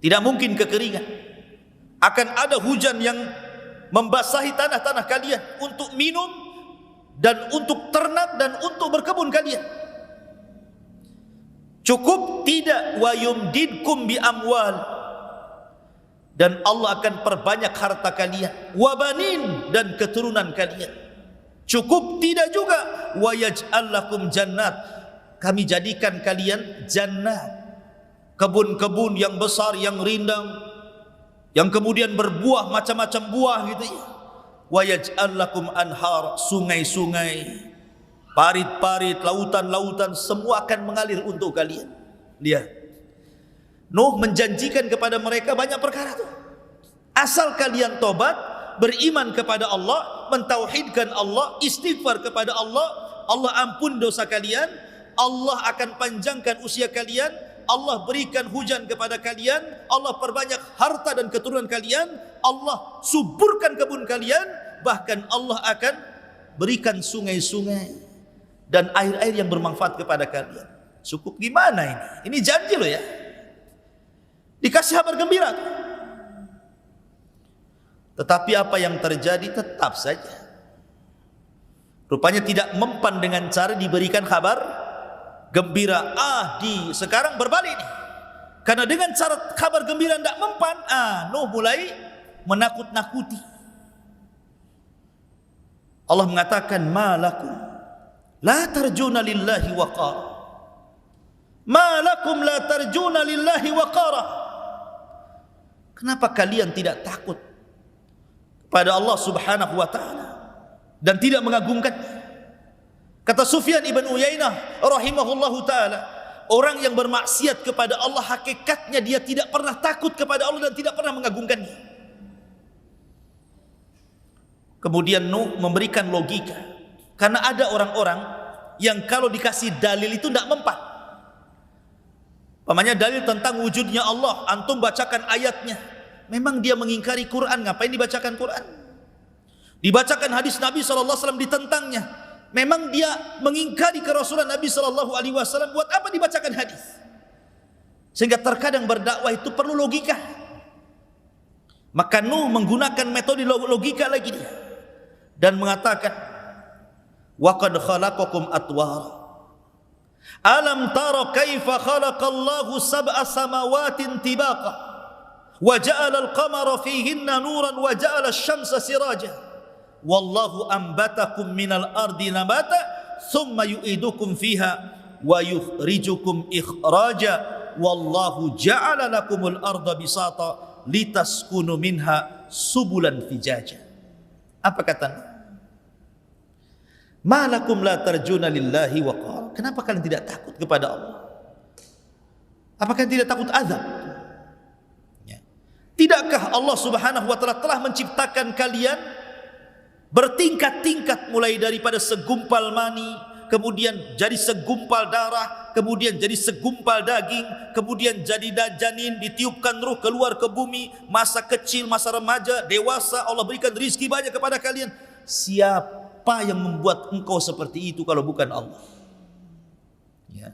B: tidak mungkin kekeringan. Akan ada hujan yang membasahi tanah-tanah kalian untuk minum dan untuk ternak dan untuk berkebun kalian. Cukup tidak, wa yumdidkum bi amwal, dan Allah akan perbanyak harta kalian, wa banin, dan keturunan kalian. Cukup tidak juga, wa yaj'al lakum jannat, kami jadikan kalian jannat, kebun-kebun yang besar, yang rindang, yang kemudian berbuah macam-macam buah gitu ya. Wa yaj'al lakum anhar, sungai-sungai, parit-parit, lautan-lautan semua akan mengalir untuk kalian. Lihat, Nuh menjanjikan kepada mereka banyak perkara tuh. Asal kalian tobat, beriman kepada Allah, mentauhidkan Allah, istighfar kepada Allah, Allah ampun dosa kalian, Allah akan panjangkan usia kalian, Allah berikan hujan kepada kalian, Allah perbanyak harta dan keturunan kalian, Allah suburkan kebun kalian, bahkan Allah akan berikan sungai-sungai dan air-air yang bermanfaat kepada kalian. Cukup gimana ini? Ini janji loh ya. Dikasih kabar gembira. Tetapi apa yang terjadi tetap saja. Rupanya tidak mempan dengan cara diberikan kabar gembira. Sekarang berbalik nih. Karena dengan cara kabar gembira tidak mempan, Nuh mulai menakut-nakuti. Allah mengatakan, ma lakum la tarjuna lillahi waqara. Ma lakum la tarjuna lillahi waqara. Kenapa kalian tidak takut pada Allah Subhanahu wa taala dan tidak mengagungkan? Kata Sufyan ibn Uyainah rahimahullahu taala, orang yang bermaksiat kepada Allah hakikatnya dia tidak pernah takut kepada Allah dan tidak pernah mengagungkannya. Kemudian Nuh memberikan logika, karena ada orang-orang yang kalau dikasih dalil itu tidak mempan. Pamannya dalil tentang wujudnya Allah, antum bacakan ayatnya, memang dia mengingkari Quran, ngapain dibacakan Quran? Dibacakan hadis Nabi SAW ditentangnya, memang dia mengingkari kerasulan Nabi SAW, buat apa dibacakan hadis? Sehingga terkadang berdakwah itu perlu logika. Maka Nuh menggunakan metode logika lagi dia, dan mengatakan, wa qad khalaqakum atwara. Alam tara kaifa khalaqallahu sab'a samawatin tibaqa wa ja'ala al-qamara fihinna nuran wa ja'ala asy-syamsa siraja wallahu anbatakum minal ardi nabata thumma yu'idukum fiha wa yukhrijukum ikhraja wallahu ja'ala lakumul arda bisata litaskunu minha subulan fijaja. Apa katanya? Ma lakum la tarjuna lillahi waqara. Kenapa kalian tidak takut kepada Allah? Apakah kalian tidak takut azab? Ya. Tidakkah Allah Subhanahu wa taala telah menciptakan kalian bertingkat-tingkat, mulai daripada segumpal mani, kemudian jadi segumpal darah, kemudian jadi segumpal daging, kemudian jadi janin, ditiupkan ruh keluar ke bumi, masa kecil, masa remaja, dewasa, Allah berikan rizki banyak kepada kalian. Siapa yang membuat engkau seperti itu kalau bukan Allah? Ya.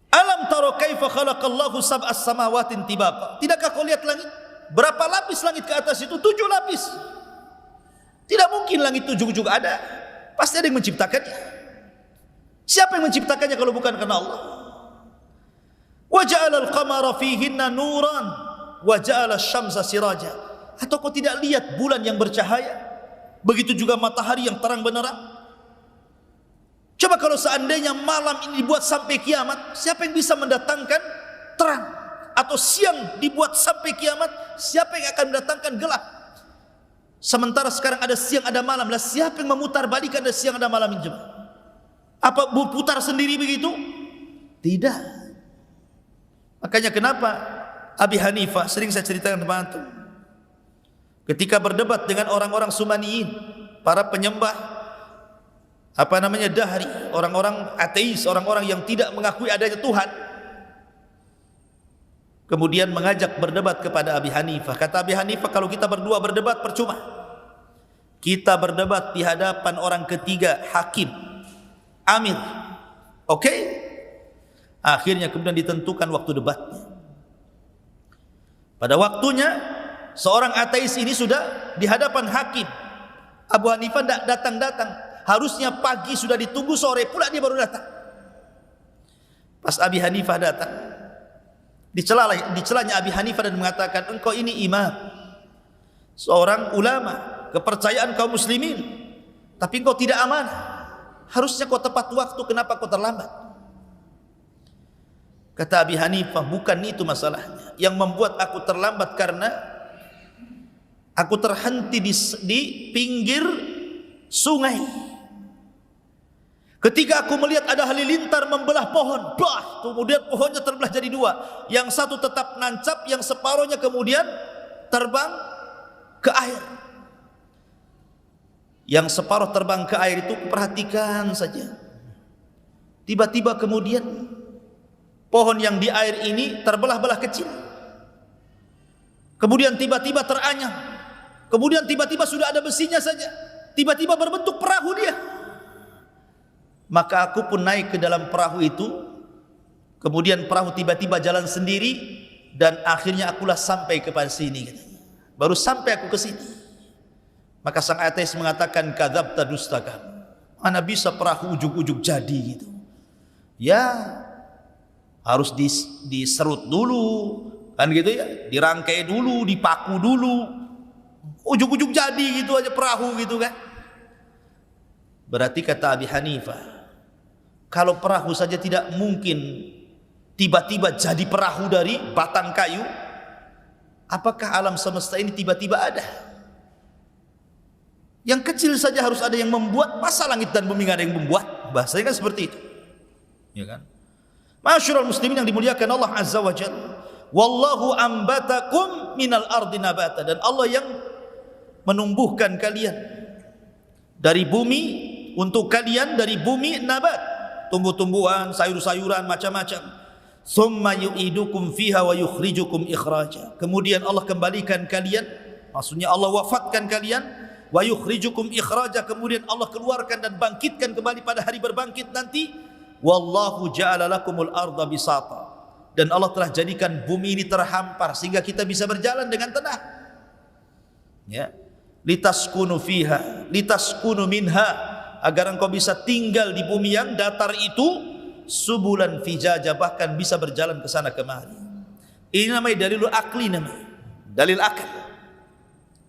B: Alam tara kaifa khalaqallahu sab'as samawatin tibaqa. Tidakkah kau lihat langit? Berapa lapis langit ke atas itu? 7 lapis. Tidak mungkin langit 7 juga ada. Pasti ada yang menciptakannya. Siapa yang menciptakannya kalau bukan karena Allah? Wa ja'ala al-qamara fihinna nuran wa ja'ala asy-syamsa siraja. Atau kau tidak lihat bulan yang bercahaya? Begitu juga matahari yang terang benderang. Coba kalau seandainya malam ini dibuat sampai kiamat, siapa yang bisa mendatangkan terang? Atau siang dibuat sampai kiamat, siapa yang akan mendatangkan gelap? Sementara sekarang ada siang ada malam, lah siapa yang memutar balikan ada siang ada malam ini? Apa putar sendiri begitu? Tidak. Makanya kenapa Abi Hanifah, sering saya ceritakan kepada antum, ketika berdebat dengan orang-orang Sumaniyin, para penyembah dahri, orang-orang ateis, orang-orang yang tidak mengakui adanya Tuhan, kemudian mengajak berdebat kepada Abi Hanifah. Kata Abi Hanifah, kalau kita berdua berdebat percuma. Kita berdebat di hadapan orang ketiga, hakim, amir. Oke? Akhirnya kemudian ditentukan waktu debatnya. Pada waktunya seorang ateis ini sudah di hadapan hakim. Abu Hanifah tidak datang-datang. Harusnya pagi sudah ditunggu, sore pula dia baru datang. Pas Abi Hanifah datang, dicelanya Abi Hanifah dan mengatakan, engkau ini imam, seorang ulama, kepercayaan kaum muslimin, tapi engkau tidak amanah. Harusnya kau tepat waktu, kenapa kau terlambat? Kata Abi Hanifah, bukan itu masalahnya. Yang membuat aku terlambat karena aku terhenti di pinggir sungai. Ketika aku melihat ada halilintar membelah pohon, kemudian pohonnya terbelah jadi dua. Yang satu tetap nancap, yang separuhnya kemudian terbang ke air. Yang separuh terbang ke air itu perhatikan saja. Tiba-tiba kemudian pohon yang di air ini terbelah-belah kecil. Kemudian tiba-tiba teranyam. Kemudian tiba-tiba sudah ada besinya saja. Tiba-tiba berbentuk perahu dia. Maka aku pun naik ke dalam perahu itu. Kemudian perahu tiba-tiba jalan sendiri. Dan akhirnya akulah sampai ke sini katanya. Baru sampai aku ke sini. Maka sang ateis mengatakan, kadzabta, dusta kamu. Mana bisa perahu ujug-ujug jadi gitu. Ya harus diserut dulu, kan gitu ya, dirangkai dulu, dipaku dulu, ujug-ujug jadi gitu aja perahu gitu kan. Berarti kata Abi Hanifah, kalau perahu saja tidak mungkin tiba-tiba jadi perahu dari batang kayu, apakah alam semesta ini tiba-tiba ada? Yang kecil saja harus ada yang membuat, masa langit dan bumi nggak ada yang membuat? Bahasanya kan seperti itu, ya kan? Masyarul muslimin yang dimuliakan Allah Azza wa Jalla. Wallahu ambatakum minal ardi nabata. Dan Allah yang menumbuhkan kalian dari bumi, untuk kalian dari bumi nabat, tumbuh-tumbuhan, sayur-sayuran, macam-macam. Tsumma yu'idukum fiha wa yukhrijukum ikhraja. Kemudian Allah kembalikan kalian, maksudnya Allah wafatkan kalian, wa yukhrijukum ikhraja, kemudian Allah keluarkan dan bangkitkan kembali pada hari berbangkit nanti. Wallahu ja'ala lakumul arda bisata. Dan Allah telah jadikan bumi ini terhampar sehingga kita bisa berjalan dengan tenang. Ya. Litaskunu fiha, litaskunu minha, agar engkau bisa tinggal di bumi yang datar itu, subulan fijaja, bahkan bisa berjalan ke sana kemari. Ini namanya dalilul akli, namanya dalil akal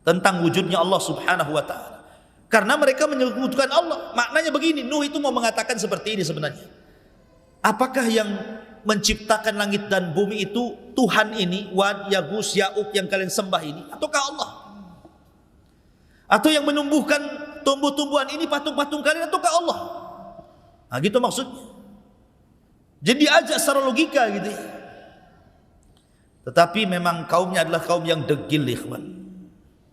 B: tentang wujudnya Allah Subhanahu wa taala. Karena mereka menyebutkan Allah. Maknanya begini, Nuh itu mau mengatakan seperti ini sebenarnya. Apakah yang menciptakan langit dan bumi itu Tuhan ini, Wad, Yagus, Ya'uq yang kalian sembah ini, ataukah Allah? Atau yang menumbuhkan tumbuh-tumbuhan ini, patung-patung kalian, ataukah Allah? Nah gitu maksudnya. Jadi diajak secara logika gitu ya. Tetapi memang kaumnya adalah kaum yang degil, ikhwan.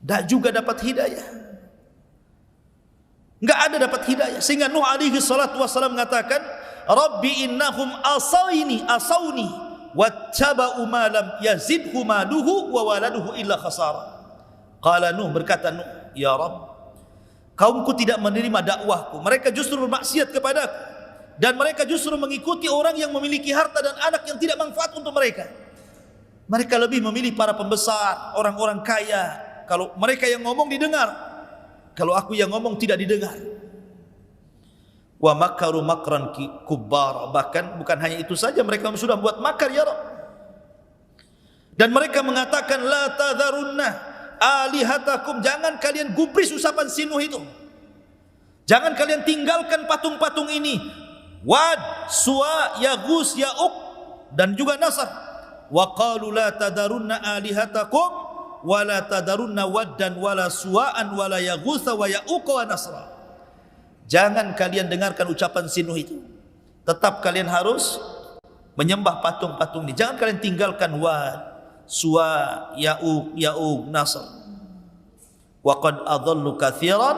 B: Tak juga dapat hidayah. Enggak ada dapat hidayah. Sehingga Nuh alaihi salatu wassalam mengatakan, Rabbi innahum asawni wattaba'u ma lam yazidhu maluhu wa waladuhu illa khasara. Qala Nuh, berkata Nuh, ya Rabb, kaumku tidak menerima dakwahku, mereka justru bermaksiat kepadaku, dan mereka justru mengikuti orang yang memiliki harta dan anak yang tidak manfaat untuk mereka. Mereka lebih memilih para pembesar, orang-orang kaya. Kalau mereka yang ngomong didengar, kalau aku yang ngomong tidak didengar. Wa makaru makran kubbar, bahkan bukan hanya itu saja, mereka sudah buat makar ya Rabb. Dan mereka mengatakan, la tadharunna alihatakum, jangan kalian gubris usapan si Nuh itu. Jangan kalian tinggalkan patung-patung ini, Wad, Suwa, Yagus, Ya'uq, dan juga Nasr. Wa qalu la tadharunna alihatakum wa la tadharunna waddan wa la suwa'an wa la yaghutha wa ya'uq wa nasra. Jangan kalian dengarkan ucapan si Nuh itu. Tetap kalian harus menyembah patung-patung ini. Jangan kalian tinggalkan Wad, Suwa, Ya'uq, Nasr. Wa qad adallu katsiran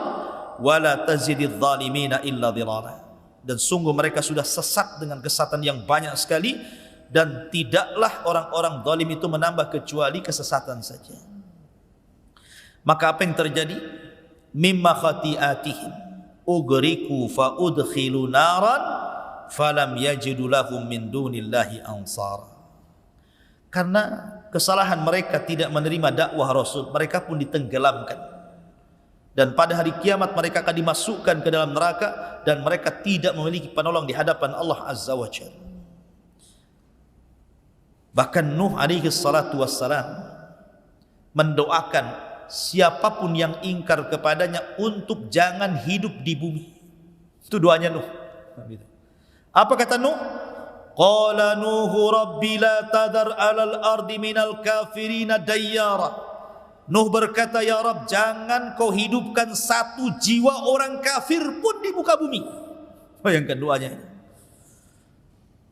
B: wa la tazididz zalimina illa dhilala. Dan sungguh mereka sudah sesat dengan kesesatan yang banyak sekali, dan tidaklah orang-orang zalim itu menambah kecuali kesesatan saja. Maka apa yang terjadi? Mimma khati'atihim ugriku fa udkhilu naran falam yajidu lahum min dunillahi ansar. Karena kesalahan mereka tidak menerima dakwah Rasul, mereka pun ditenggelamkan, dan pada hari kiamat mereka akan dimasukkan ke dalam neraka, dan mereka tidak memiliki penolong di hadapan Allah Azza wa Jalla. Bahkan Nuh alaihi salatu wassalam mendoakan siapapun yang ingkar kepadanya untuk jangan hidup di bumi. Itu doanya Nuh. Apa kata Nuh? Qala Nuhu rabbi la tadar alal ardi minal kafirina dayyara. Nuh berkata, ya Rabb, jangan kau hidupkan satu jiwa orang kafir pun di muka bumi. Oh, yang keduanya,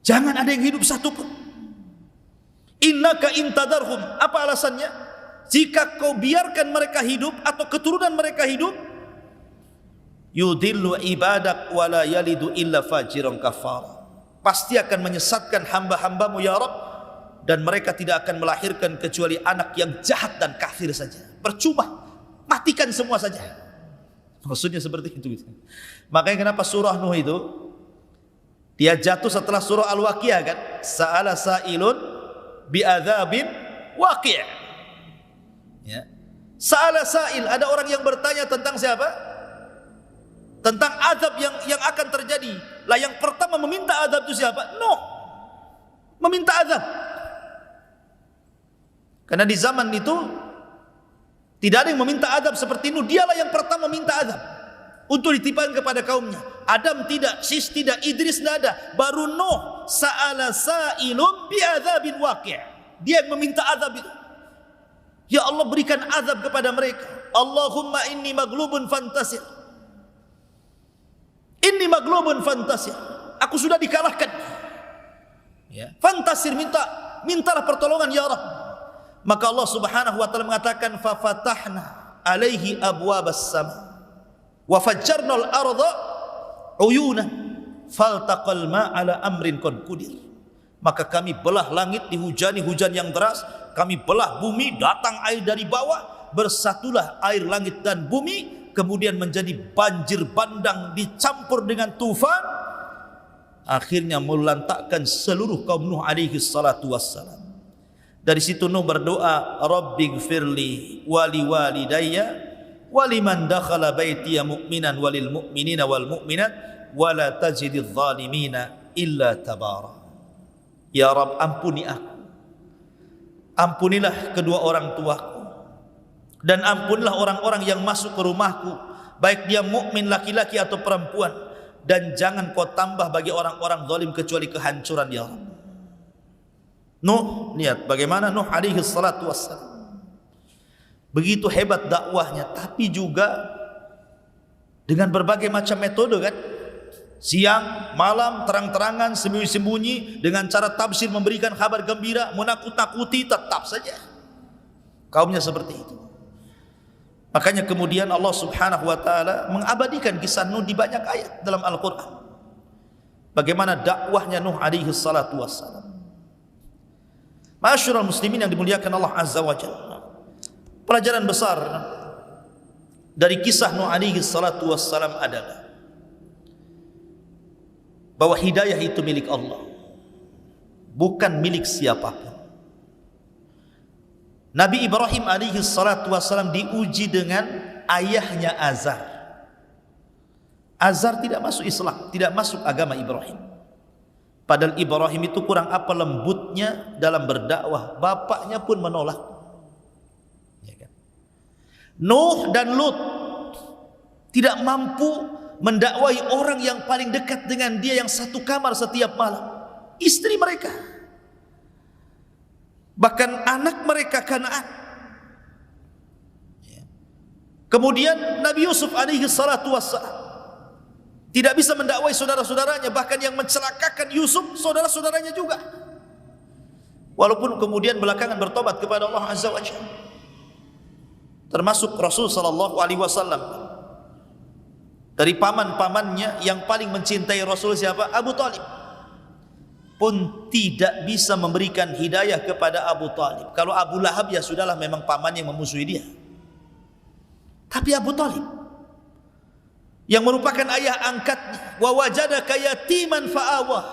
B: jangan ada yang hidup satu pun. Innaka intadarhum, apa alasannya? Jika kau biarkan mereka hidup atau keturunan mereka hidup, yudillu ibadak wala yalidu illa fajiran kafara, pasti akan menyesatkan hamba-hambamu ya Rabb, dan mereka tidak akan melahirkan kecuali anak yang jahat dan kafir saja. Percuma, matikan semua saja. Maksudnya seperti itu. Makanya kenapa surah Nuh itu dia jatuh setelah surah Al-Waqiah kan? Sa'ala sa'ilun bi'adzabin waqi'. Ya. Sa'ala sa'il, ada orang yang bertanya tentang siapa? Tentang azab yang akan terjadi. Lah yang pertama meminta azab itu siapa? Nuh. Meminta azab. Karena di zaman itu tidak ada yang meminta azab seperti Nuh. Dialah yang pertama meminta azab untuk ditimpakan kepada kaumnya. Adam tidak, Sis tidak, Idris tidak ada. Baru Nuh, sa'ala sa'ilun bi'adzabin waqi'. Dia yang meminta azab itu. Ya Allah, berikan azab kepada mereka. Allahumma inni maglubun fantasir. Inni maglubun fantasir. Aku sudah dikalahkan. Ya. Fantasir, mintalah pertolongan ya Rabb. Maka Allah Subhanahu wa taala mengatakan fa fatahna alaihi abwabas sama wa fajjarnal arda uyunan faltaqal ma ala amrin qad qudir. Maka kami belah langit, dihujani hujan yang deras, kami belah bumi, datang air dari bawah, bersatulah air langit dan bumi, kemudian menjadi banjir bandang dicampur dengan tufan, akhirnya melantakkan seluruh kaum Nuh alaihi salatu wassalam. Dari situ Nuh berdoa, Rabbighfirli wali walidayya waliman dakhala baitiya mu'minan walil mu'minina wal mu'minat wala tajididz zalimina illa tabara. Ya Rabb, ampuni aku, ampunilah kedua orang tuaku, dan ampunilah orang-orang yang masuk ke rumahku, baik dia mukmin laki-laki atau perempuan, dan jangan kau tambah bagi orang-orang zalim kecuali kehancuran ya Rabb. Nuh, lihat bagaimana Nuh alaihi salatu wassalam, begitu hebat dakwahnya, tapi juga dengan berbagai macam metode kan, siang, malam, terang-terangan, sembunyi-sembunyi, dengan cara tafsir memberikan kabar gembira, menakut-nakuti, tetap saja kaumnya seperti itu. Makanya kemudian Allah Subhanahu wa taala mengabadikan kisah Nuh di banyak ayat dalam Al-Qur'an. Bagaimana dakwahnya Nuh alaihi salatu wassalam. Ma'asyiral muslimin yang dimuliakan Allah Azza wa Jalla, pelajaran besar dari kisah Nuh alaihi salatu wassalam adalah bahwa hidayah itu milik Allah, bukan milik siapapun. Nabi Ibrahim alaihi salatu wassalam diuji dengan ayahnya Azar. Azar tidak masuk Islam, tidak masuk agama Ibrahim. Padahal Ibrahim itu kurang apa lembutnya dalam berdakwah, bapaknya pun menolak. Ya kan? Nuh dan Lut tidak mampu mendakwai orang yang paling dekat dengan dia, yang satu kamar setiap malam, istri mereka, bahkan anak mereka Kanaan. Kemudian Nabi Yusuf alaihi salatu wassalam tidak bisa mendakwai saudara-saudaranya, bahkan yang mencelakakan Yusuf saudara-saudaranya juga, walaupun kemudian belakangan bertobat kepada Allah Azza wa Jalla. Termasuk Rasul sallallahu alaihi wasallam, dari paman-pamannya yang paling mencintai Rasul siapa? Abu Talib, pun tidak bisa memberikan hidayah kepada Abu Talib. Kalau Abu Lahab ya sudahlah, memang paman yang memusuhi dia. Tapi Abu Talib yang merupakan ayah angkatnya, wa wajadaka yatiman fa'awah,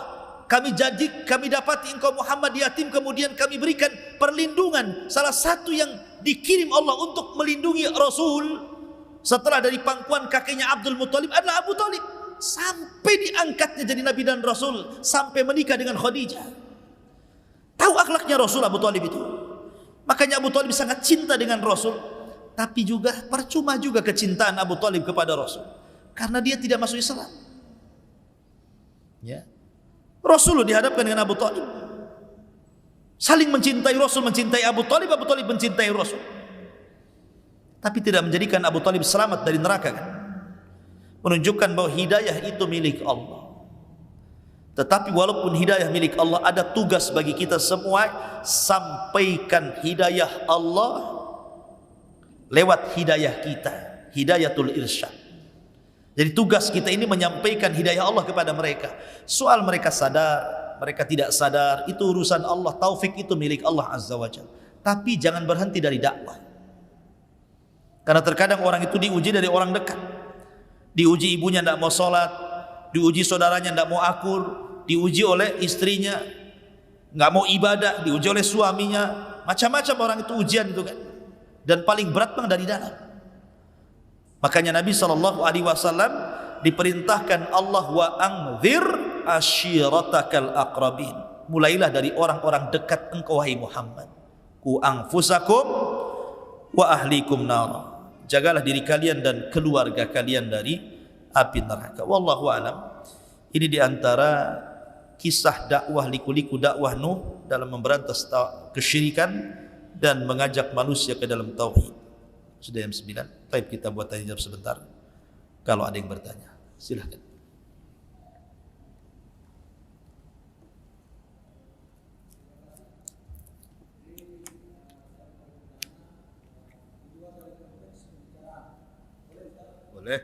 B: kami dapati engkau Muhammad yatim, kemudian kami berikan perlindungan. Salah satu yang dikirim Allah untuk melindungi Rasul setelah dari pangkuan kakeknya Abdul Muttalib adalah Abu Talib, sampai diangkatnya jadi Nabi dan Rasul, sampai menikah dengan Khadijah. Tahu akhlaknya Rasul Abu Talib itu. Makanya Abu Talib sangat cinta dengan Rasul. Tapi juga percuma juga kecintaan Abu Talib kepada Rasul, karena dia tidak masuk Islam. Ya. Rasul dihadapkan dengan Abu Talib, saling mencintai Rasul, mencintai Abu Talib mencintai Rasul. Tapi tidak menjadikan Abu Talib selamat dari neraka kan? Menunjukkan bahwa hidayah itu milik Allah. Tetapi walaupun hidayah milik Allah, ada tugas bagi kita semua, sampaikan hidayah Allah lewat hidayah kita, hidayatul irsyad. Jadi tugas kita ini menyampaikan hidayah Allah kepada mereka. Soal mereka sadar, mereka tidak sadar, itu urusan Allah. Taufik itu milik Allah Azza wa Jalla. Tapi jangan berhenti dari dakwah. Karena terkadang orang itu diuji dari orang dekat. Diuji ibunya tidak mau sholat, diuji saudaranya tidak mau akur, diuji oleh istrinya nggak mau ibadah, diuji oleh suaminya, macam-macam orang itu ujian itu kan. Dan paling berat memang dari dalam. Makanya Nabi SAW diperintahkan Allah, wa anzir ashiratakal aqrabin. Mulailah dari orang-orang dekat engkau wahai Muhammad. Ku anfusakum wa ahlikum nar. Jagalah diri kalian dan keluarga kalian dari api neraka. Wallahu a'lam. Ini diantara kisah dakwah, liku-liku dakwah Nuh dalam memberantas kesyirikan dan mengajak manusia ke dalam tauhid. Sudah jam 9. Baik, kita buat tanya jawab sebentar. Kalau ada yang bertanya, silakan. Boleh.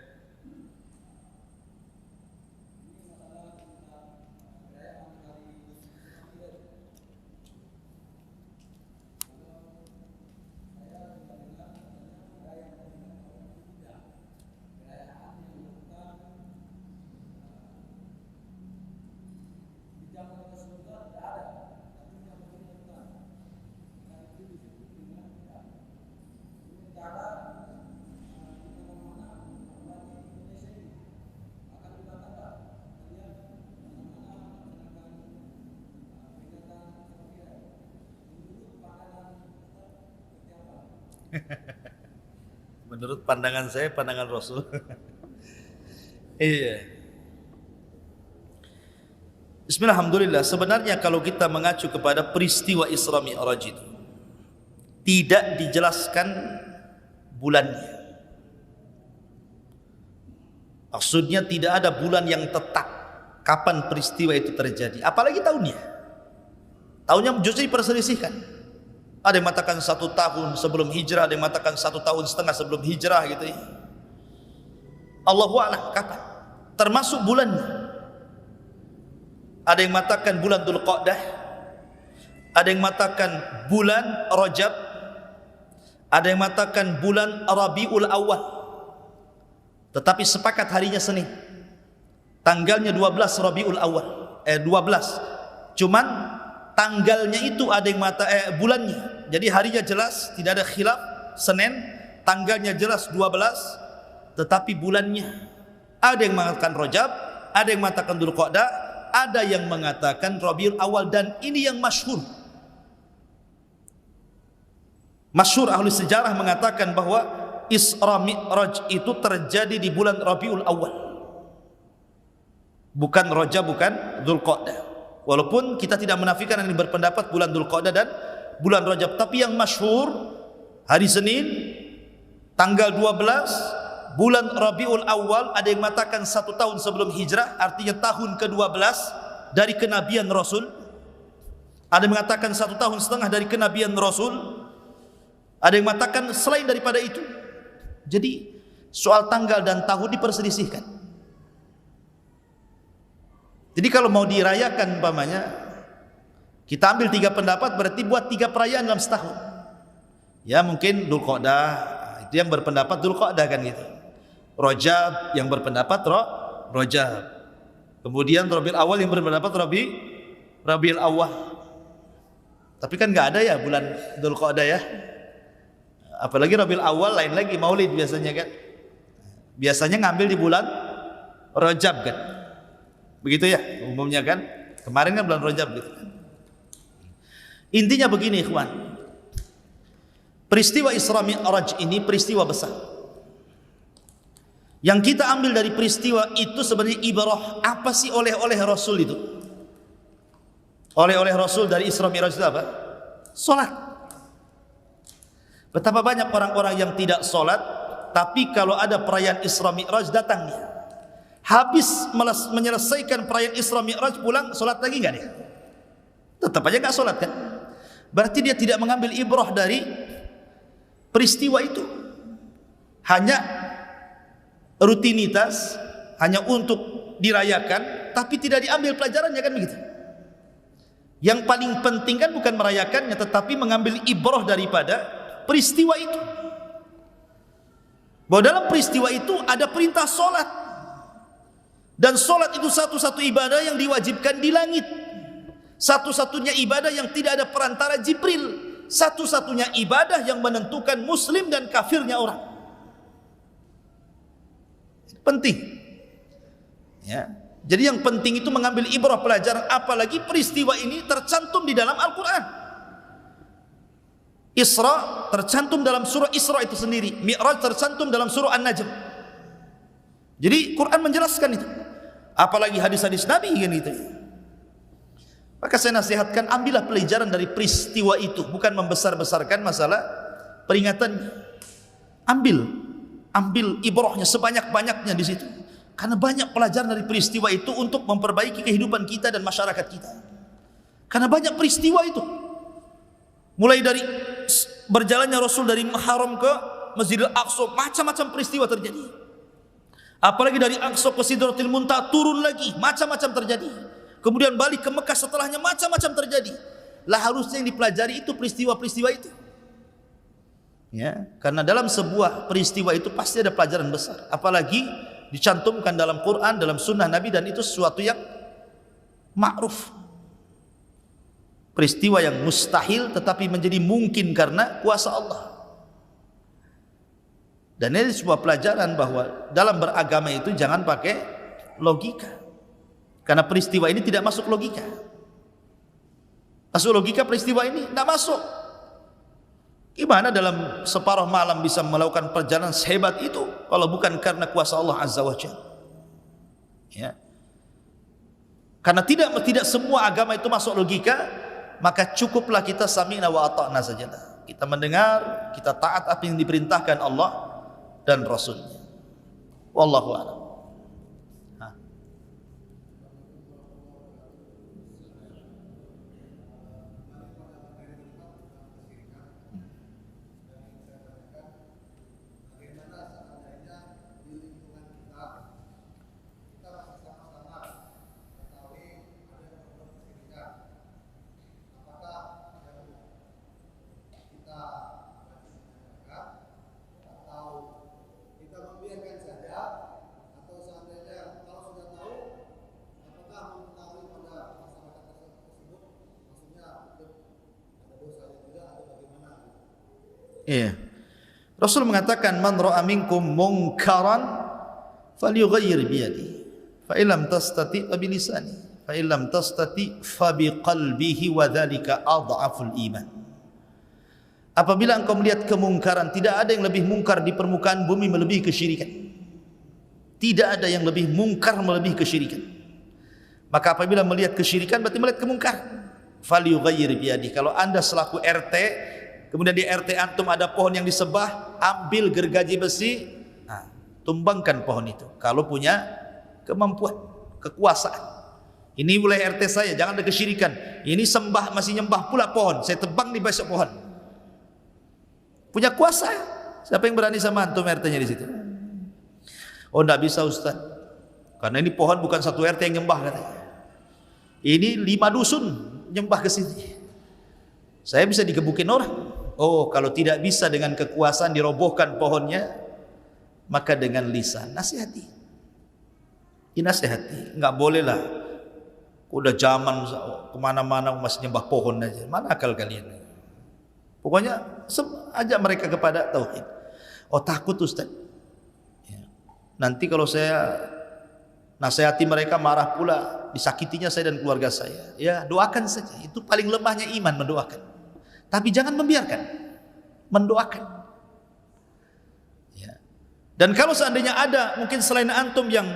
B: Menurut pandangan saya, pandangan Rasul. Iya. Bismillahirrahmanirrahim. Sebenarnya kalau kita mengacu kepada peristiwa Isra Mi'raj itu, tidak dijelaskan bulannya. Maksudnya tidak ada bulan yang tetap kapan peristiwa itu terjadi, apalagi tahunnya. Tahunnya justru diperselisihkan. Ada yang mengatakan 1 tahun sebelum hijrah, ada yang mengatakan 1,5 tahun sebelum hijrah gitu ya. Allahu a'lam kapan, termasuk bulannya. Ada yang mengatakan bulan Dzulqa'dah, ada yang mengatakan bulan Rajab, ada yang mengatakan bulan Rabiul Awal. Tetapi sepakat harinya Senin. Tanggalnya 12 Rabiul Awal. 12. Cuman tanggalnya itu ada yang bulannya. Jadi harinya jelas, tidak ada khilaf, Senin, tanggalnya jelas 12, tetapi bulannya ada yang mengatakan Rajab, ada yang mengatakan Dzulqa'dah, ada yang mengatakan Rabiul Awal. Dan ini yang masyhur. Masyhur ahli sejarah mengatakan bahwa Isra Mi'raj itu terjadi di bulan Rabiul Awal, bukan Rajab, bukan Dzulqa'dah. Walaupun kita tidak menafikan yang berpendapat bulan Dzulqa'dah dan bulan Rajab, tapi yang masyhur hari Senin tanggal 12 bulan Rabiul Awal. Ada yang mengatakan 1 tahun sebelum hijrah, artinya tahun ke-12 dari kenabian Rasul. Ada yang mengatakan 1,5 tahun dari kenabian Rasul. Ada yang mengatakan selain daripada itu. Jadi soal tanggal dan tahun diperselisihkan. Jadi kalau mau dirayakan umpamanya, kita ambil 3 pendapat, berarti buat 3 perayaan dalam setahun. Ya mungkin Dzulqa'dah, itu yang berpendapat Dzulqa'dah kan gitu. Rajab yang berpendapat Rajab. Kemudian Rabiul Awal yang berpendapat Rabiul Awal. Tapi kan nggak ada ya bulan Dzulqa'dah ya. Apalagi Rabiul Awal lain lagi, Maulid biasanya kan. Biasanya ngambil di bulan Rajab kan. Begitu ya umumnya kan. Kemarin kan bulan Rajab gitu kan. Intinya begini ikhwan, peristiwa Isra Mi'raj ini peristiwa besar. Yang kita ambil dari peristiwa itu sebenarnya ibarah. Apa sih oleh-oleh Rasul itu? Oleh-oleh Rasul dari Isra Mi'raj itu apa? Salat. Betapa banyak orang-orang yang tidak salat, tapi kalau ada perayaan Isra Mi'raj datangnya. Habis menyelesaikan perayaan Isra Mi'raj pulang, sholat lagi enggak dia? Tetap aja enggak sholat kan? Berarti dia tidak mengambil ibrah dari peristiwa itu. Hanya rutinitas, hanya untuk dirayakan, tapi tidak diambil pelajarannya, kan begitu. Yang paling penting kan bukan merayakannya, tetapi mengambil ibrah daripada peristiwa itu. Bahwa dalam peristiwa itu ada perintah sholat. Dan solat itu satu-satu ibadah yang diwajibkan di langit. Satu-satunya ibadah yang tidak ada perantara Jibril. Satu-satunya ibadah yang menentukan muslim dan kafirnya orang. Penting. Ya. Jadi yang penting itu mengambil ibrah pelajaran, apalagi peristiwa ini tercantum di dalam Al-Quran. Isra tercantum dalam surah Isra itu sendiri. Mi'raj tercantum dalam surah An-Najm. Jadi Quran menjelaskan itu. Apalagi hadis-hadis Nabi kan gitu. Maka saya nasihatkan, ambillah pelajaran dari peristiwa itu, bukan membesar-besarkan masalah peringatannya. Ambil ibrahnya sebanyak-banyaknya di situ. Karena banyak pelajaran dari peristiwa itu untuk memperbaiki kehidupan kita dan masyarakat kita. Karena banyak peristiwa itu. Mulai dari berjalannya Rasul dari Haram ke Masjidil Aqsa, macam-macam peristiwa terjadi. Apalagi dari Aqsa ke Sidratil Muntaha turun lagi, macam-macam terjadi. Kemudian balik ke Mekah setelahnya, macam-macam terjadi. Lah harusnya yang dipelajari itu peristiwa-peristiwa itu. Ya, karena dalam sebuah peristiwa itu pasti ada pelajaran besar. Apalagi dicantumkan dalam Quran, dalam sunnah Nabi, dan itu sesuatu yang ma'ruf. Peristiwa yang mustahil tetapi menjadi mungkin karena kuasa Allah. Dan ini sebuah pelajaran bahwa dalam beragama itu jangan pakai logika. Karena peristiwa ini tidak masuk logika. Masuk logika peristiwa ini? Tidak masuk. Gimana dalam separuh malam bisa melakukan perjalanan sehebat itu kalau bukan karena kuasa Allah Azza wa Jalla? Ya. Karena tidak semua agama itu masuk logika, maka cukuplah kita sami'na wa ata'na sajalah. Kita mendengar, kita taat apa yang diperintahkan Allah dan Rasulnya. Wallahu a'lam. Iya. Rasul mengatakan, man ra'a minkum munkaran falyughayyir bi yadihi, fa illam tastati fa bi lisani, fa illam tastati fa bi qalbihi, wa dzalika adhaful iman. Apabila engkau melihat kemungkaran, tidak ada yang lebih mungkar di permukaan bumi melebihi kesyirikan. Tidak ada yang lebih mungkar melebihi kesyirikan. Maka apabila melihat kesyirikan berarti melihat kemungkaran. Falyughayyir bi yadihi. Kalau Anda selaku RT, kemudian di RT antum ada pohon yang disembah, ambil gergaji besi, tumbangkan pohon itu. Kalau punya kemampuan, kekuasaan. Ini wilayah RT saya, jangan ada kesyirikan. Ini sembah, masih nyembah pula pohon, saya tebang di besok pohon. Punya kuasa. Siapa yang berani sama antum RT-nya di situ? Oh, enggak bisa Ustaz. Karena ini pohon bukan satu RT yang nyembah katanya. Ini 5 dusun nyembah ke sini. Saya bisa digebukin orang. Oh, kalau tidak bisa dengan kekuasaan dirobohkan pohonnya, maka dengan lisan nasihati. Dinasihati. Enggak boleh lah. Udah zaman kemana-mana masih nyembah pohon aja. Mana akal kalian? Pokoknya ajak mereka kepada tauhid. Oh, takut Ustaz. Ya. Nanti kalau saya nasihati mereka marah pula, disakitinya saya dan keluarga saya. Ya, doakan saja. Itu paling lemahnya iman, mendoakan. Tapi jangan membiarkan, mendoakan. Ya. Dan kalau seandainya ada mungkin selain antum yang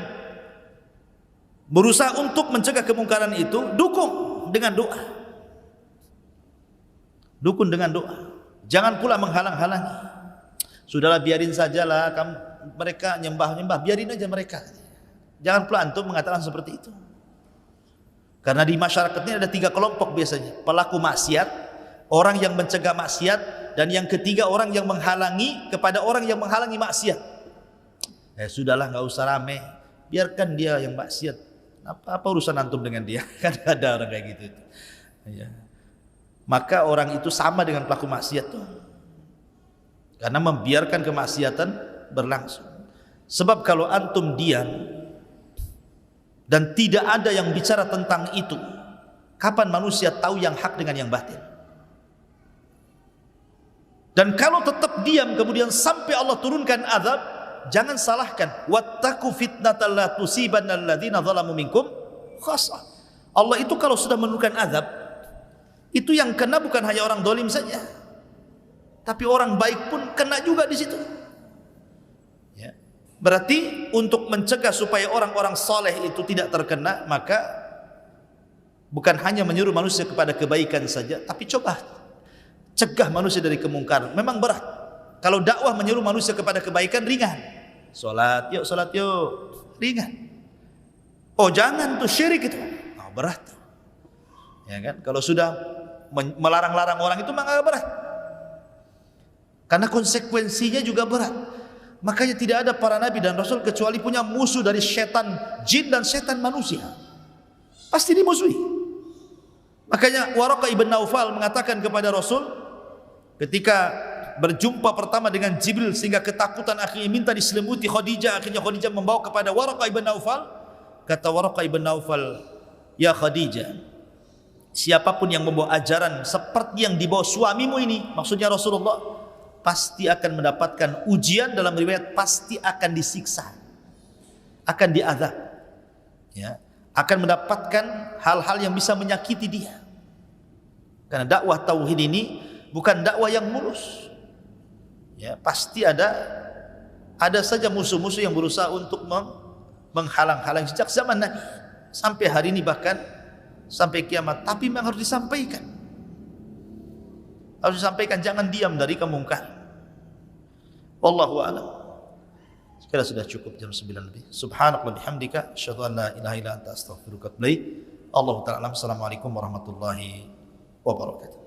B: berusaha untuk mencegah kemungkaran itu, dukung dengan doa. Dukung dengan doa. Jangan pula menghalang-halangi. Sudahlah, biarin sajalah, mereka nyembah-nyembah, biarin aja mereka. Jangan pula antum mengatakan seperti itu. Karena di masyarakat ini ada 3 kelompok biasanya. Pelaku maksiat, orang yang mencegah maksiat, dan yang ketiga orang yang menghalangi kepada orang yang menghalangi maksiat. Sudahlah, nggak usah rame, biarkan dia yang maksiat. Apa urusan antum dengan dia? Kan ada orang kayak gitu. Ya. Maka orang itu sama dengan pelaku maksiat tuh. Karena membiarkan kemaksiatan berlangsung. Sebab kalau antum diam dan tidak ada yang bicara tentang itu, kapan manusia tahu yang hak dengan yang batil? Dan kalau tetap diam kemudian sampai Allah turunkan azab, jangan salahkan. Wattaqu fitnatal la tusibanna alladziina zalamu minkum khassah. Allah itu kalau sudah menurunkan azab, itu yang kena bukan hanya orang dolim saja, tapi orang baik pun kena juga di situ. Ya. Berarti untuk mencegah supaya orang-orang soleh itu tidak terkena, maka bukan hanya menyuruh manusia kepada kebaikan saja, tapi coba cegah manusia dari kemungkaran. Memang berat. Kalau dakwah menyuruh manusia kepada kebaikan ringan. Salat yuk, ringan. Oh jangan tuh syirik itu. Oh, berat. Ya kan? Kalau sudah melarang-larang orang itu maka berat. Karena konsekuensinya juga berat. Makanya tidak ada para nabi dan rasul kecuali punya musuh dari setan jin dan setan manusia. Pasti dimusuhi. Makanya Waraqah ibn Naufal mengatakan kepada Rasul ketika berjumpa pertama dengan Jibril sehingga ketakutan akhirnya minta diselimuti Khadijah, akhirnya Khadijah membawa kepada Waraqah ibn Naufal. Kata Waraqah ibn Naufal, ya Khadijah, siapapun yang membawa ajaran seperti yang dibawa suamimu ini, maksudnya Rasulullah, pasti akan mendapatkan ujian, dalam riwayat pasti akan disiksa, akan diazab, ya, akan mendapatkan hal-hal yang bisa menyakiti dia. Karena dakwah tauhid ini bukan dakwah yang mulus. Ya, pasti ada saja musuh-musuh yang berusaha untuk menghalang-halang sejak zaman Nabi sampai hari ini, bahkan sampai kiamat. Tapi memang harus disampaikan. Harus disampaikan, jangan diam dari kemungkaran. Wallahu a'lam. Sekarang sudah cukup jam 9 lebih. Subhanallah bihamdika asyhadu an la ilaha illa anta astaghfiruka wa atubu ilaik. Allahu ta'ala. Assalamualaikum warahmatullahi wabarakatuh.